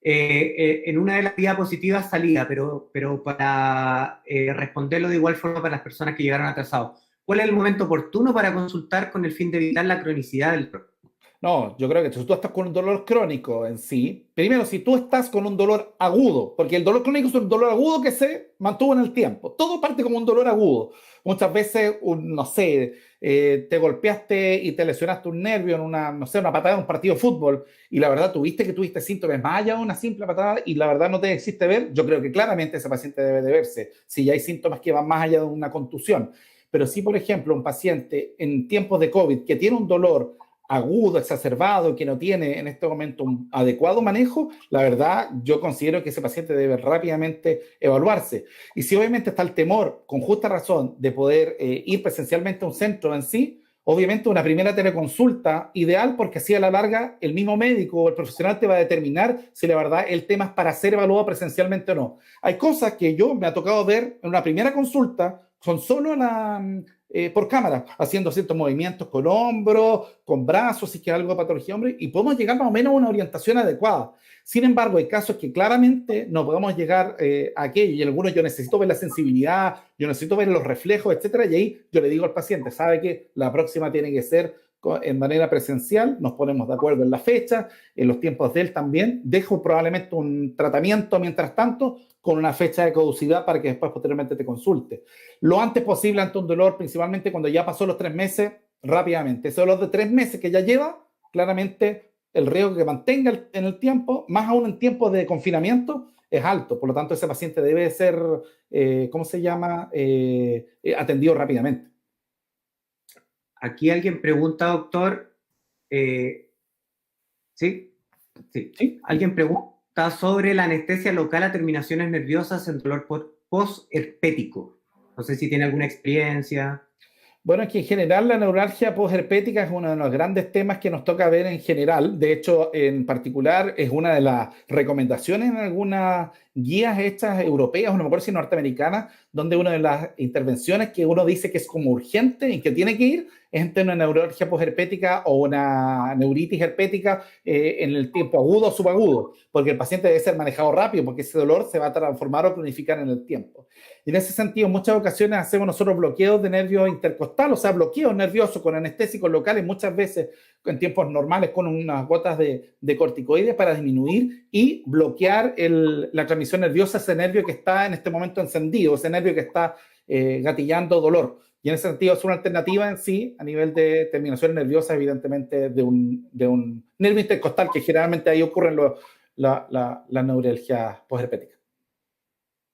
En una de las diapositivas salía, pero para responderlo de igual forma para las personas que llegaron atrasados. ¿Cuál es el momento oportuno para consultar con el fin de evitar la cronicidad del dolor? No, yo creo que si tú estás con un dolor crónico en sí, primero, si tú estás con un dolor agudo, porque el dolor crónico es un dolor agudo que se mantuvo en el tiempo, todo parte como un dolor agudo. Muchas veces, no sé, te golpeaste y te lesionaste un nervio en una, no sé, una patada en un partido de fútbol y la verdad tuviste que tuviste síntomas más allá de una simple patada y la verdad no te existe ver, yo creo que claramente ese paciente debe de verse, si ya hay síntomas que van más allá de una contusión. Pero si, por ejemplo, un paciente en tiempos de COVID que tiene un dolor agudo, exacerbado, que no tiene en este momento un adecuado manejo, la verdad yo considero que ese paciente debe rápidamente evaluarse. Y si obviamente está el temor, con justa razón, de poder ir presencialmente a un centro en sí, obviamente una primera teleconsulta ideal porque así a la larga el mismo médico o el profesional te va a determinar si la verdad el tema es para ser evaluado presencialmente o no. Hay cosas que yo me ha tocado ver en una primera consulta con solo por cámara, haciendo ciertos movimientos con hombros, con brazos, si es que hay algo de patología hombre, y podemos llegar más o menos a una orientación adecuada. Sin embargo, hay casos que claramente no podemos llegar a aquello, y en algunos yo necesito ver la sensibilidad, yo necesito ver los reflejos, etcétera, y ahí yo le digo al paciente, sabe que la próxima tiene que ser en manera presencial, nos ponemos de acuerdo en la fecha, en los tiempos de él también, dejo probablemente un tratamiento mientras tanto con una fecha de caducidad para que después posteriormente te consulte. Lo antes posible ante un dolor, principalmente cuando ya pasó los 3 meses, rápidamente. Ese dolor de 3 meses que ya lleva, claramente el riesgo que mantenga en el tiempo, más aún en tiempos de confinamiento, es alto. Por lo tanto, ese paciente debe ser, ¿cómo se llama?, atendido rápidamente. Aquí alguien pregunta, doctor, ¿sí? Alguien pregunta sobre la anestesia local a terminaciones nerviosas en dolor post-herpético. No sé si tiene alguna experiencia. Bueno, es que en general la neuralgia posherpética es uno de los grandes temas que nos toca ver en general. De hecho, en particular, es una de las recomendaciones en algunas guías hechas europeas, o no me acuerdo si norteamericanas, donde una de las intervenciones que uno dice que es como urgente y que tiene que ir es entre una neuralgia posherpética o una neuritis herpética en el tiempo agudo o subagudo, porque el paciente debe ser manejado rápido, porque ese dolor se va a transformar o cronificar en el tiempo. Y en ese sentido, en muchas ocasiones hacemos nosotros bloqueos de nervios intercostal, o sea, bloqueos nerviosos con anestésicos locales, muchas veces en tiempos normales con unas gotas de corticoides para disminuir y bloquear la transmisión nerviosa, ese nervio que está en este momento encendido, ese nervio que está gatillando dolor. Y en ese sentido es una alternativa en sí, a nivel de terminaciones nerviosas, evidentemente, de un nervio intercostal, que generalmente ahí ocurren la neuralgia posherpética.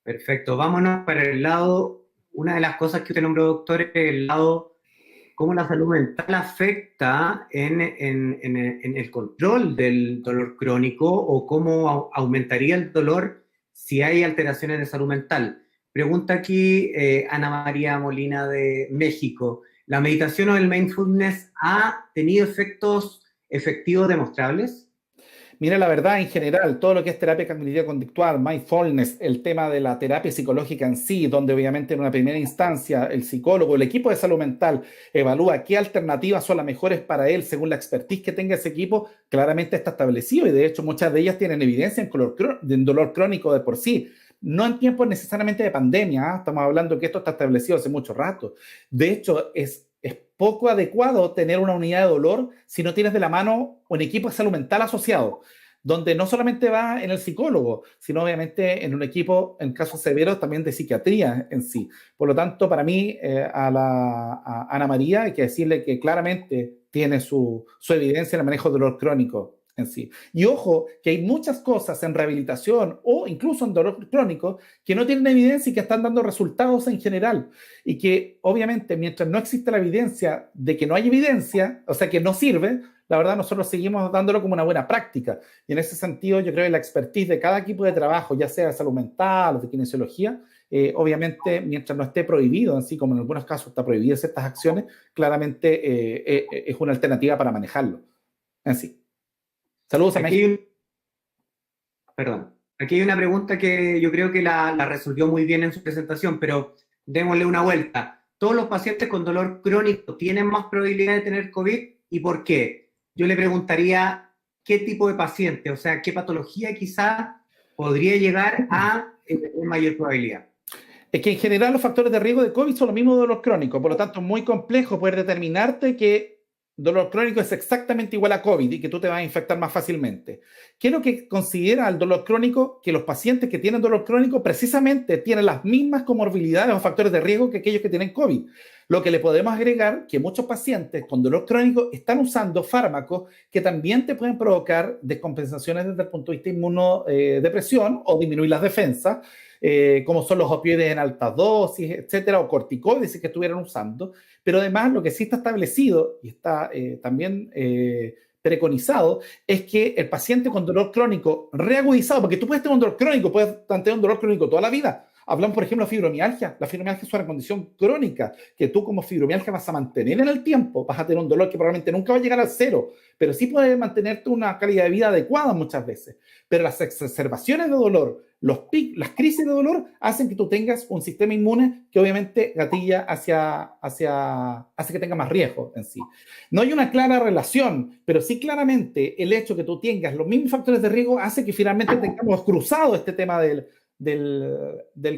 Perfecto, vámonos para el lado, una de las cosas que usted nombró, doctor, es el lado, cómo la salud mental afecta en el control del dolor crónico o cómo aumentaría el dolor si hay alteraciones de salud mental. Pregunta aquí Ana María Molina de México, ¿la meditación o el mindfulness ha tenido efectos efectivos demostrables? Mira, la verdad, en general, todo lo que es terapia cognitiva conductual, mindfulness, el tema de la terapia psicológica en sí, donde obviamente en una primera instancia el psicólogo, el equipo de salud mental evalúa qué alternativas son las mejores para él según la expertise que tenga ese equipo, claramente está establecido y de hecho muchas de ellas tienen evidencia en dolor crónico de por sí. No en tiempos necesariamente de pandemia, ¿eh? Estamos hablando que esto está establecido hace mucho rato. De hecho, es poco adecuado tener una unidad de dolor si no tienes de la mano un equipo de salud mental asociado, donde no solamente va en el psicólogo, sino obviamente en un equipo, en casos severos, también de psiquiatría en sí. Por lo tanto, para mí, a Ana María hay que decirle que claramente tiene su evidencia en el manejo del dolor crónico en sí. Y ojo, que hay muchas cosas en rehabilitación o incluso en dolor crónico que no tienen evidencia y que están dando resultados en general. Y que obviamente mientras no existe la evidencia de que no hay evidencia, o sea que no sirve, la verdad nosotros seguimos dándolo como una buena práctica. Y en ese sentido yo creo que la expertise de cada equipo de trabajo, ya sea de salud mental o de kinesiología, obviamente mientras no esté prohibido, así como en algunos casos está prohibidas ciertas acciones, claramente es una alternativa para manejarlo. Así. Saludos a Aquí México. hay, perdón, aquí hay una pregunta que yo creo que la resolvió muy bien en su presentación, pero démosle una vuelta. ¿Todos los pacientes con dolor crónico tienen más probabilidad de tener COVID y por qué? Yo le preguntaría qué tipo de paciente, o sea, qué patología quizá podría llegar a mayor probabilidad. Es que en general los factores de riesgo de COVID son los mismos de los crónicos, por lo tanto es muy complejo poder determinarte que dolor crónico es exactamente igual a COVID y que tú te vas a infectar más fácilmente. ¿Qué es lo que considera el dolor crónico? Que los pacientes que tienen dolor crónico precisamente tienen las mismas comorbilidades o factores de riesgo que aquellos que tienen COVID. Lo que le podemos agregar que muchos pacientes con dolor crónico están usando fármacos que también te pueden provocar descompensaciones desde el punto de vista inmunodepresión o disminuir las defensas, como son los opioides en altas dosis, etcétera, o corticoides que estuvieran usando. Pero además lo que sí está establecido y está también preconizado es que el paciente con dolor crónico reagudizado, porque tú puedes tener un dolor crónico, puedes tener un dolor crónico toda la vida. Hablamos, por ejemplo, de fibromialgia. La fibromialgia es una condición crónica que tú como fibromialgia vas a mantener en el tiempo. Vas a tener un dolor que probablemente nunca va a llegar al cero, pero sí puedes mantenerte una calidad de vida adecuada muchas veces. Pero las exacerbaciones de dolor, las crisis de dolor hacen que tú tengas un sistema inmune que obviamente gatilla hace que tenga más riesgo en sí. No hay una clara relación, pero sí claramente el hecho que tú tengas los mismos factores de riesgo hace que finalmente tengamos cruzado este tema del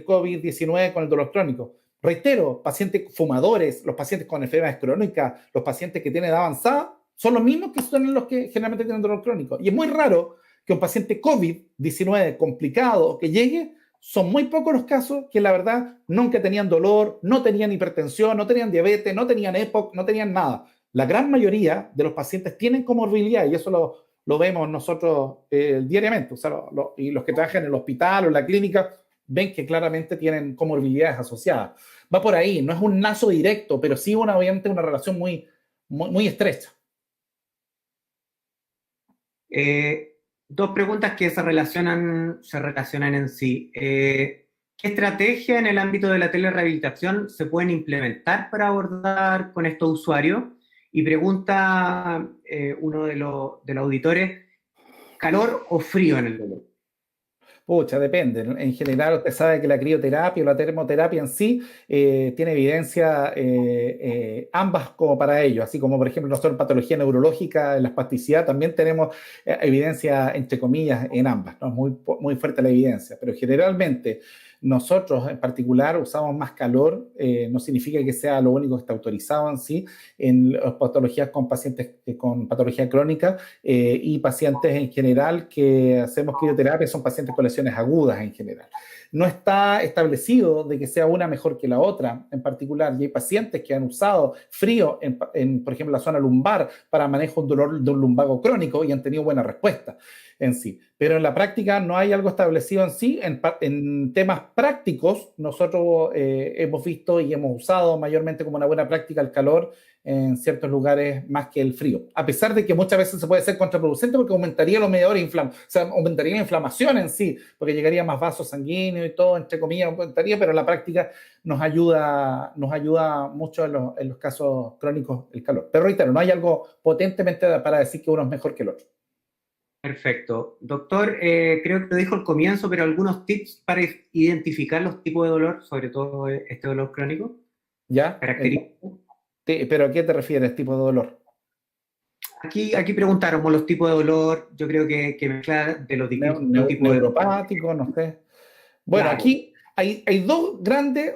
COVID-19 con el dolor crónico. Reitero, pacientes fumadores, los pacientes con enfermedades crónicas, los pacientes que tienen edad avanzada, son los mismos que son los que generalmente tienen dolor crónico. Y es muy raro que un paciente COVID-19 complicado que llegue, son muy pocos los casos que la verdad nunca tenían dolor, no tenían hipertensión, no tenían diabetes, no tenían EPOC, no tenían nada. La gran mayoría de los pacientes tienen comorbilidad y eso lo vemos nosotros diariamente. O sea, y los que trabajan en el hospital o en la clínica ven que claramente tienen comorbilidades asociadas. Va por ahí, no es un lazo directo, pero sí obviamente una relación muy estrecha. Dos preguntas que se relacionan en sí. ¿Qué estrategia en el ámbito de la telerehabilitación se pueden implementar para abordar con estos usuarios? Y pregunta uno de los auditores, ¿calor o frío en el dolor? Pucha, depende. En general, usted sabe que la crioterapia o la termoterapia en sí tiene evidencia ambas como para ello, así como por ejemplo nosotros en patología neurológica, en la espasticidad, también tenemos evidencia entre comillas en ambas, ¿no? Muy fuerte la evidencia, pero generalmente nosotros en particular usamos más calor, no significa que sea lo único que está autorizado en sí, en las patologías con pacientes con patología crónica y pacientes en general que hacemos crioterapia son pacientes con lesiones agudas en general. No está establecido de que sea una mejor que la otra en particular y hay pacientes que han usado frío por ejemplo, la zona lumbar para manejo de un dolor de un lumbago crónico y han tenido buena respuesta en sí. Pero en la práctica no hay algo establecido en sí. En temas prácticos, nosotros hemos visto y hemos usado mayormente como una buena práctica el calor en ciertos lugares más que el frío. A pesar de que muchas veces se puede ser contraproducente porque aumentaría los mediadores, o sea, aumentaría la inflamación en sí, porque llegaría más vasos sanguíneos y todo, entre comillas, aumentaría, pero en la práctica nos ayuda mucho en los casos crónicos el calor. Pero reitero, no hay algo potentemente para decir que uno es mejor que el otro. Perfecto. Doctor, creo que lo dijo al comienzo, pero algunos tips para identificar los tipos de dolor, sobre todo este dolor crónico, ¿Ya? característicos. ¿Pero a qué te refieres, tipo de dolor? Aquí preguntaron por los tipos de dolor, yo creo que mezclar de los distintos tipos de dolor. Neuropático, no sé. Bueno, Claro, aquí hay dos grandes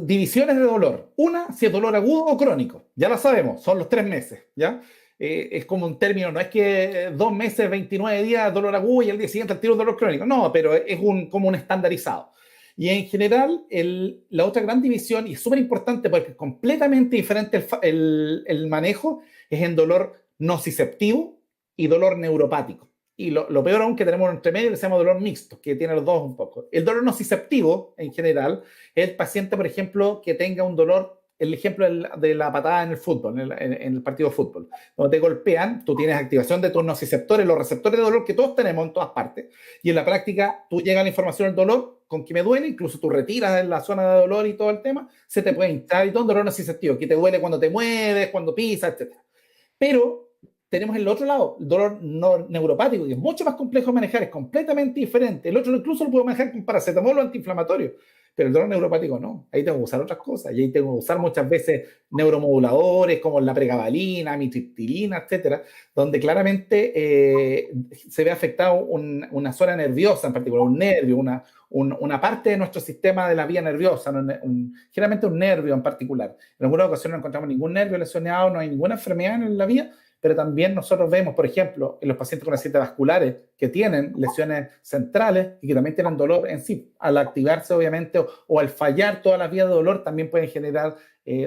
divisiones de dolor. Una, si es dolor agudo o crónico. Ya lo sabemos, son los 3 meses, ¿ya? Es como un término, no es que 2 meses, 29 días, dolor agudo y el día siguiente al tiro dolor crónico. No, pero es como un estandarizado. Y en general, la otra gran división, y es súper importante porque es completamente diferente el manejo, es en dolor nociceptivo y dolor neuropático. Y lo peor aún que tenemos entre medio que se llama dolor mixto, que tiene los dos un poco. El dolor nociceptivo, en general, es el paciente, por ejemplo, que tenga un dolor, el ejemplo de la patada en el fútbol, en el partido de fútbol, donde te golpean, tú tienes activación de tus nociceptores, los receptores de dolor que todos tenemos en todas partes, y en la práctica tú llega la información del dolor con que me duele, incluso tú retiras en la zona de dolor y todo el tema, se te puede hinchar y todo un dolor nociceptivo, que te duele cuando te mueves, cuando pisas, etc. Pero tenemos el otro lado, el dolor no neuropático, que es mucho más complejo de manejar, es completamente diferente. El otro incluso lo puedo manejar con paracetamol o antiinflamatorio, pero el dolor neuropático no. Ahí tengo que usar otras cosas. Y ahí tengo que usar muchas veces neuromoduladores como la pregabalina, amitriptilina, etcétera, donde claramente se ve afectado una zona nerviosa, en particular un nervio, una parte de nuestro sistema de la vía nerviosa, generalmente un nervio en particular. En algunas ocasiones no encontramos ningún nervio lesionado, no hay ninguna enfermedad en la vía, pero también nosotros vemos, por ejemplo, en los pacientes con accidentes vasculares que tienen lesiones centrales y que también tienen dolor en sí. Al activarse, obviamente, o al fallar todas las vías de dolor, también pueden generar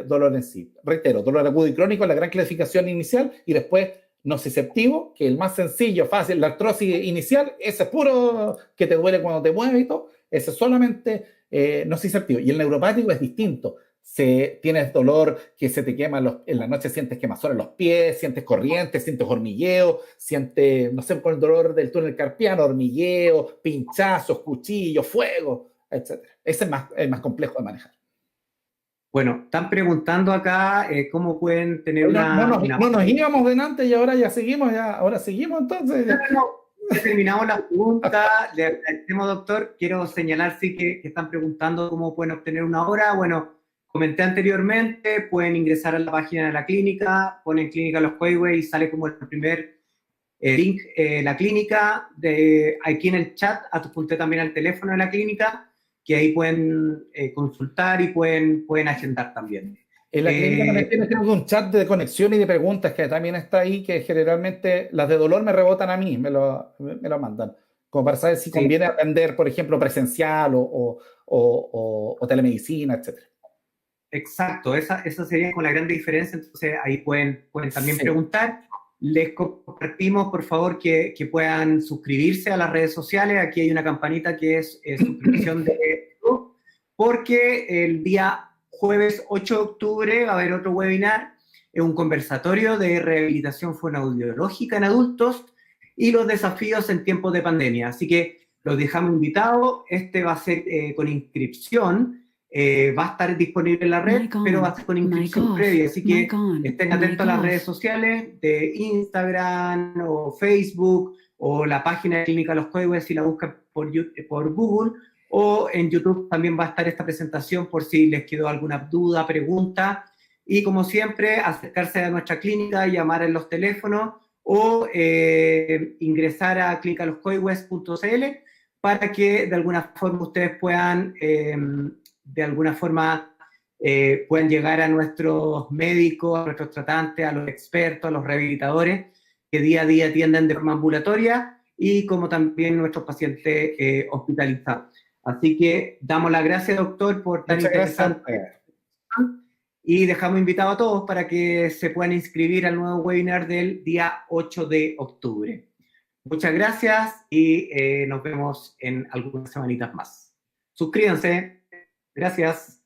dolor en sí. Reitero, dolor agudo y crónico, la gran clasificación inicial, y después nociceptivo, que es el más sencillo, fácil, la artrosis inicial, ese es puro que te duele cuando te mueves y todo, ese es solamente nociceptivo. Y el neuropático es distinto. Tienes dolor que se te quema en la noche, sientes quemazón en los pies, sientes corrientes, sientes hormigueo, sientes, no sé, con el dolor del túnel carpiano, hormigueo, pinchazos, cuchillos, fuego, etcétera. Ese es el más complejo de manejar. bueno, están preguntando acá cómo pueden tener No nos íbamos delante y ahora ya seguimos, ahora seguimos entonces. No, no, no. Terminamos la pregunta. Le agradecemos, doctor. Quiero señalar, sí, que están preguntando cómo pueden obtener una hora. Bueno, comenté anteriormente, pueden ingresar a la página de la clínica, ponen Clínica Los Coihues y sale como el primer link, la clínica. Aquí en el chat adjunté también el teléfono de la clínica, que ahí pueden consultar y pueden agendar también. En la clínica también tengo un chat de conexión y de preguntas que también está ahí, que generalmente las de dolor me rebotan a mí, me lo mandan, como para saber si conviene atender, por ejemplo, presencial o telemedicina, etcétera. Exacto, esa sería con la gran diferencia, entonces ahí pueden también preguntar. Les compartimos, por favor, que puedan suscribirse a las redes sociales. Aquí hay una campanita que es suscripción de YouTube, porque el día jueves 8 de octubre va a haber otro webinar, es un conversatorio de rehabilitación fonoaudiológica en adultos y los desafíos en tiempos de pandemia. Así que los dejamos invitados. Este va a ser con inscripción. Va a estar disponible en la red, pero va a ser con inscripción previa, así que estén atentos a las redes sociales de Instagram o Facebook o la página de Clínica Los Coihues si la buscan por Google, o en YouTube también va a estar esta presentación por si les quedó alguna duda, pregunta, y como siempre, acercarse a nuestra clínica, llamar en los teléfonos o ingresar a clinicaloscoihues.cl para que de alguna forma ustedes puedan pueden llegar a nuestros médicos, a nuestros tratantes, a los expertos, a los rehabilitadores que día a día atienden de forma ambulatoria y como también nuestros pacientes hospitalizados. Así que damos las gracias, doctor, por tan interesante. Y dejamos invitados a todos para que se puedan inscribir al nuevo webinar del día 8 de octubre. Muchas gracias y nos vemos en algunas semanitas más. Suscríbanse. Gracias.